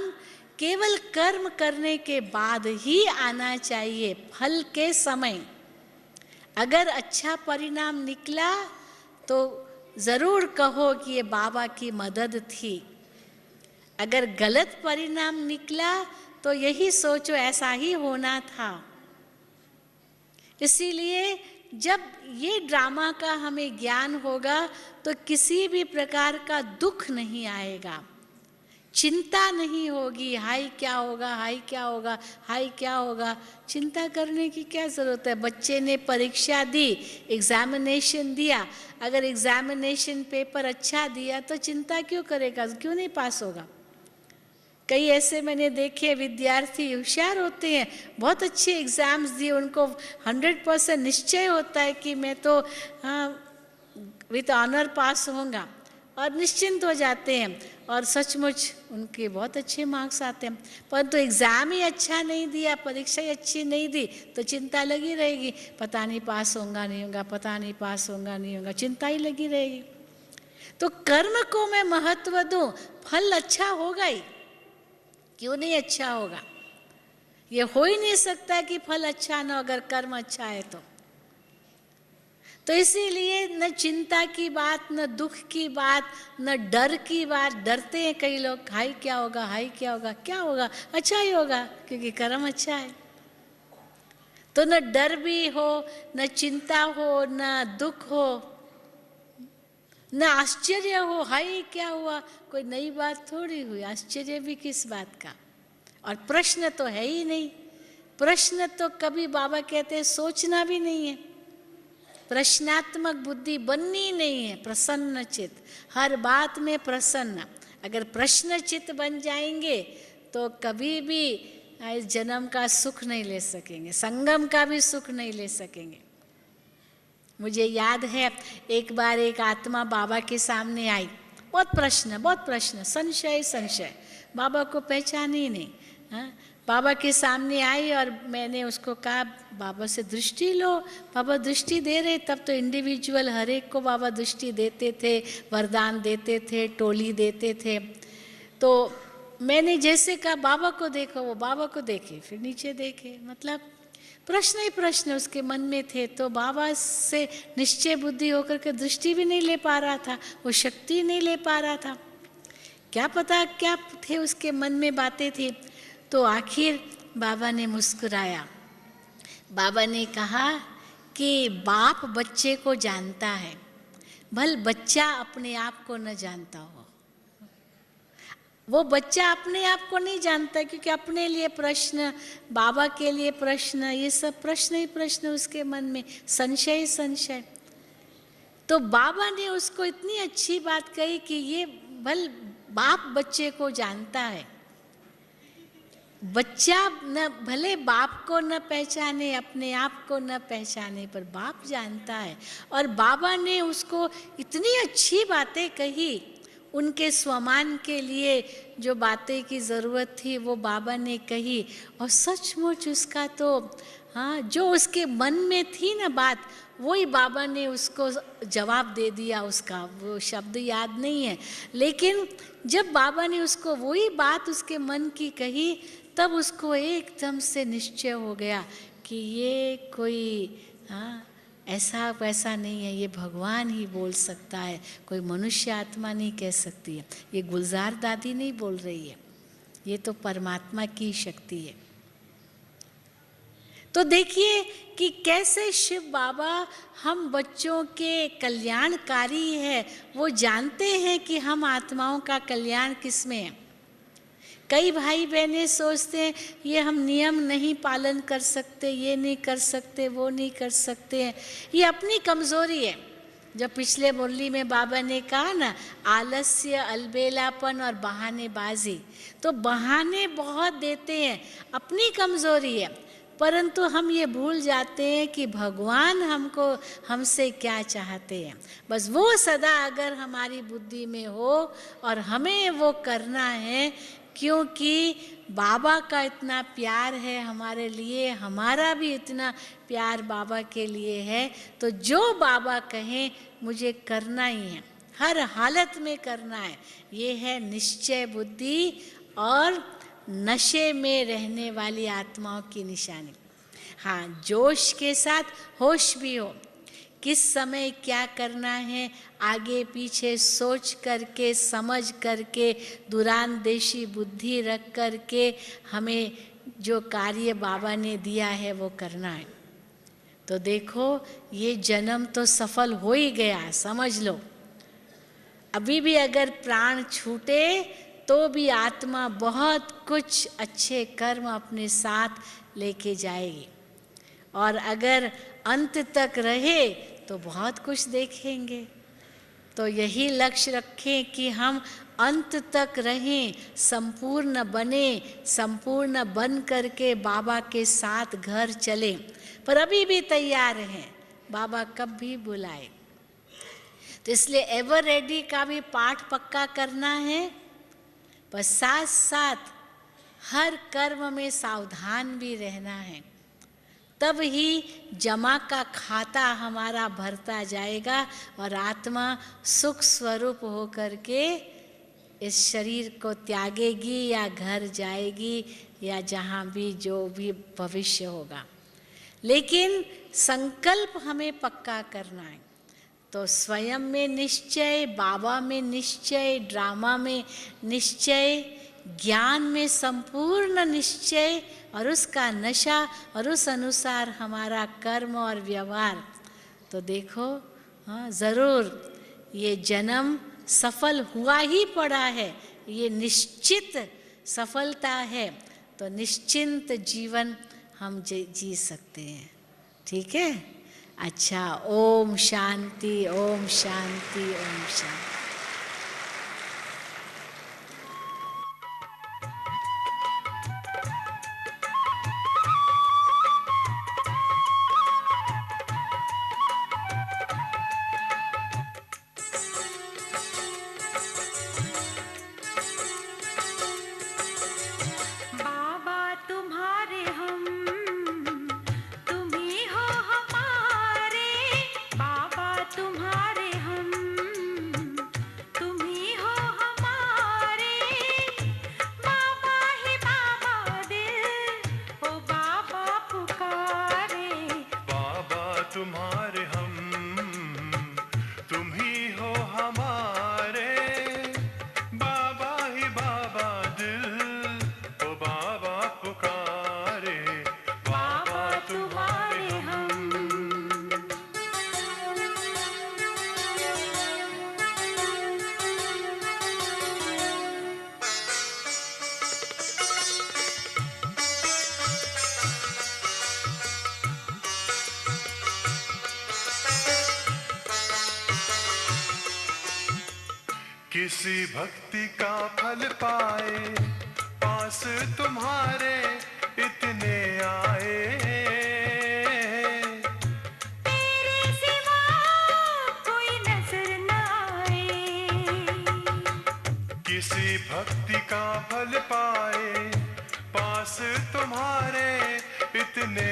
केवल कर्म करने के बाद ही आना चाहिए, फल के समय। अगर अच्छा परिणाम निकला तो ज़रूर कहो कि ये बाबा की मदद थी, अगर गलत परिणाम निकला तो यही सोचो ऐसा ही होना था। इसीलिए जब ये ड्रामा का हमें ज्ञान होगा तो किसी भी प्रकार का दुख नहीं आएगा, चिंता नहीं होगी, हाय क्या होगा, हाय क्या होगा, हाय क्या होगा। चिंता करने की क्या ज़रूरत है। बच्चे ने परीक्षा दी, एग्जामिनेशन दिया, अगर एग्जामिनेशन पेपर अच्छा दिया तो चिंता क्यों करेगा, क्यों नहीं पास होगा। कई ऐसे मैंने देखे विद्यार्थी होशियार होते हैं, बहुत अच्छे एग्ज़ाम्स दिए, उनको 100% निश्चय होता है कि मैं तो विद ऑनर पास होऊंगा, और निश्चिंत हो जाते हैं, और सचमुच उनके बहुत अच्छे मार्क्स आते हैं। परंतु एग्ज़ाम ही अच्छा नहीं दिया, परीक्षा ही अच्छी नहीं दी तो चिंता लगी रहेगी, पता नहीं पास होगा नहीं होगा, पता नहीं पास होगा नहीं होगा, चिंता ही लगी रहेगी। तो कर्म को मैं महत्व दूं, फल अच्छा होगा ही, क्यों नहीं अच्छा होगा। ये हो ही नहीं सकता कि फल अच्छा ना, अगर कर्म अच्छा है तो इसीलिए न चिंता की बात, न दुख की बात, न डर की बात। डरते हैं कई लोग, हाय क्या होगा, हाय क्या होगा, क्या होगा, अच्छा ही होगा क्योंकि कर्म अच्छा है। तो न डर भी हो, न चिंता हो, न दुख हो, न आश्चर्य हो, हाय क्या हुआ, कोई नई बात थोड़ी हुई, आश्चर्य भी किस बात का। और प्रश्न तो है ही नहीं, प्रश्न तो कभी बाबा कहते हैं सोचना भी नहीं है, प्रश्नात्मक बुद्धि बननी नहीं है, प्रसन्न चित्त, हर बात में प्रसन्न। अगर प्रश्न चित्त बन जाएंगे तो कभी भी इस जन्म का सुख नहीं ले सकेंगे, संगम का भी सुख नहीं ले सकेंगे। मुझे याद है एक बार एक आत्मा बाबा के सामने आई, बहुत प्रश्न, संशय संशय, बाबा को पहचाने ही नहीं। हाँ, बाबा के सामने आई और मैंने उसको कहा बाबा से दृष्टि लो। बाबा दृष्टि दे रहे, तब तो इंडिविजुअल हर एक को बाबा दृष्टि देते थे, वरदान देते थे, टोली देते थे। तो मैंने जैसे कहा बाबा को देखो, वो बाबा को देखे, फिर नीचे देखे, मतलब प्रश्न ही प्रश्न उसके मन में थे। तो बाबा से निश्चय बुद्धि होकर के दृष्टि भी नहीं ले पा रहा था, वो शक्ति नहीं ले पा रहा था, क्या पता क्या थे उसके मन में बातें थी। तो आखिर बाबा ने मुस्कुराया, बाबा ने कहा कि बाप बच्चे को जानता है, भल बच्चा अपने आप को न जानता हो। वो बच्चा अपने आप को नहीं जानता, क्योंकि अपने लिए प्रश्न, बाबा के लिए प्रश्न, ये सब प्रश्न ही प्रश्न उसके मन में, संशय संशय। तो बाबा ने उसको इतनी अच्छी बात कही कि ये भल बाप बच्चे को जानता है, बच्चा न भले बाप को न पहचाने, अपने आप को न पहचाने, पर बाप जानता है। और बाबा ने उसको इतनी अच्छी बातें कही, उनके स्वमान के लिए जो बातें की ज़रूरत थी वो बाबा ने कही। और सचमुच उसका तो हाँ, जो उसके मन में थी ना बात, वही बाबा ने उसको जवाब दे दिया। उसका वो शब्द याद नहीं है, लेकिन जब बाबा ने उसको वही बात उसके मन की कही, तब उसको एकदम से निश्चय हो गया कि ये कोई हाँ ऐसा वैसा नहीं है, ये भगवान ही बोल सकता है, कोई मनुष्य आत्मा नहीं कह सकती है, ये गुलजार दादी नहीं बोल रही है, ये तो परमात्मा की शक्ति है। तो देखिए कि कैसे शिव बाबा हम बच्चों के कल्याणकारी है, वो जानते हैं कि हम आत्माओं का कल्याण किस में है। कई भाई बहनें सोचते हैं ये हम नियम नहीं पालन कर सकते, ये नहीं कर सकते, वो नहीं कर सकते हैं, ये अपनी कमज़ोरी है। जो पिछले मुरली में बाबा ने कहा ना, आलस्य, अलबेलापन और बहानेबाजी, तो बहाने बहुत देते हैं, अपनी कमज़ोरी है। परंतु हम ये भूल जाते हैं कि भगवान हमसे क्या चाहते हैं। बस वो सदा अगर हमारी बुद्धि में हो और हमें वो करना है, क्योंकि बाबा का इतना प्यार है हमारे लिए, हमारा भी इतना प्यार बाबा के लिए है, तो जो बाबा कहें मुझे करना ही है, हर हालत में करना है। ये है निश्चय बुद्धि और नशे में रहने वाली आत्माओं की निशानी। हाँ, जोश के साथ होश भी हो, किस समय क्या करना है, आगे पीछे सोच करके, समझ करके, दूरांदेशी बुद्धि रख करके हमें जो कार्य बाबा ने दिया है वो करना है। तो देखो ये जन्म तो सफल हो ही गया, समझ लो। अभी भी अगर प्राण छूटे तो भी आत्मा बहुत कुछ अच्छे कर्म अपने साथ लेके जाएगी, और अगर अंत तक रहे तो बहुत कुछ देखेंगे। तो यही लक्ष्य रखें कि हम अंत तक रहें, संपूर्ण बने, संपूर्ण बन करके बाबा के साथ घर चलें। पर अभी भी तैयार हैं, बाबा कब भी बुलाए। तो इसलिए एवर रेडी का भी पाठ पक्का करना है, पर साथ साथ हर कर्म में सावधान भी रहना है। तब ही जमा का खाता हमारा भरता जाएगा और आत्मा सुख स्वरूप हो करके इस शरीर को त्यागेगी या घर जाएगी या जहाँ भी जो भी भविष्य होगा। लेकिन संकल्प हमें पक्का करना है। तो स्वयं में निश्चय, बाबा में निश्चय, ड्रामा में निश्चय, ज्ञान में संपूर्ण निश्चय और उसका नशा, और उस अनुसार हमारा कर्म और व्यवहार। तो देखो हाँ ज़रूर ये जन्म सफल हुआ ही पड़ा है, ये निश्चित सफलता है, तो निश्चिंत जीवन हम जी सकते हैं। ठीक है? अच्छा, ओम शांति, ओम शांति, ओम शांति। तुम्हारे हम, तुम ही हो हमारे, बाबा ही बाबा दिल, ओ बाबा पुकारे, बाबा तुम्हारे हम। किसी भक्ति का फल पाए, पास तुम्हारे इतने आए, तेरे सिवा कोई नजर न आए। किसी भक्ति का फल पाए, पास तुम्हारे इतने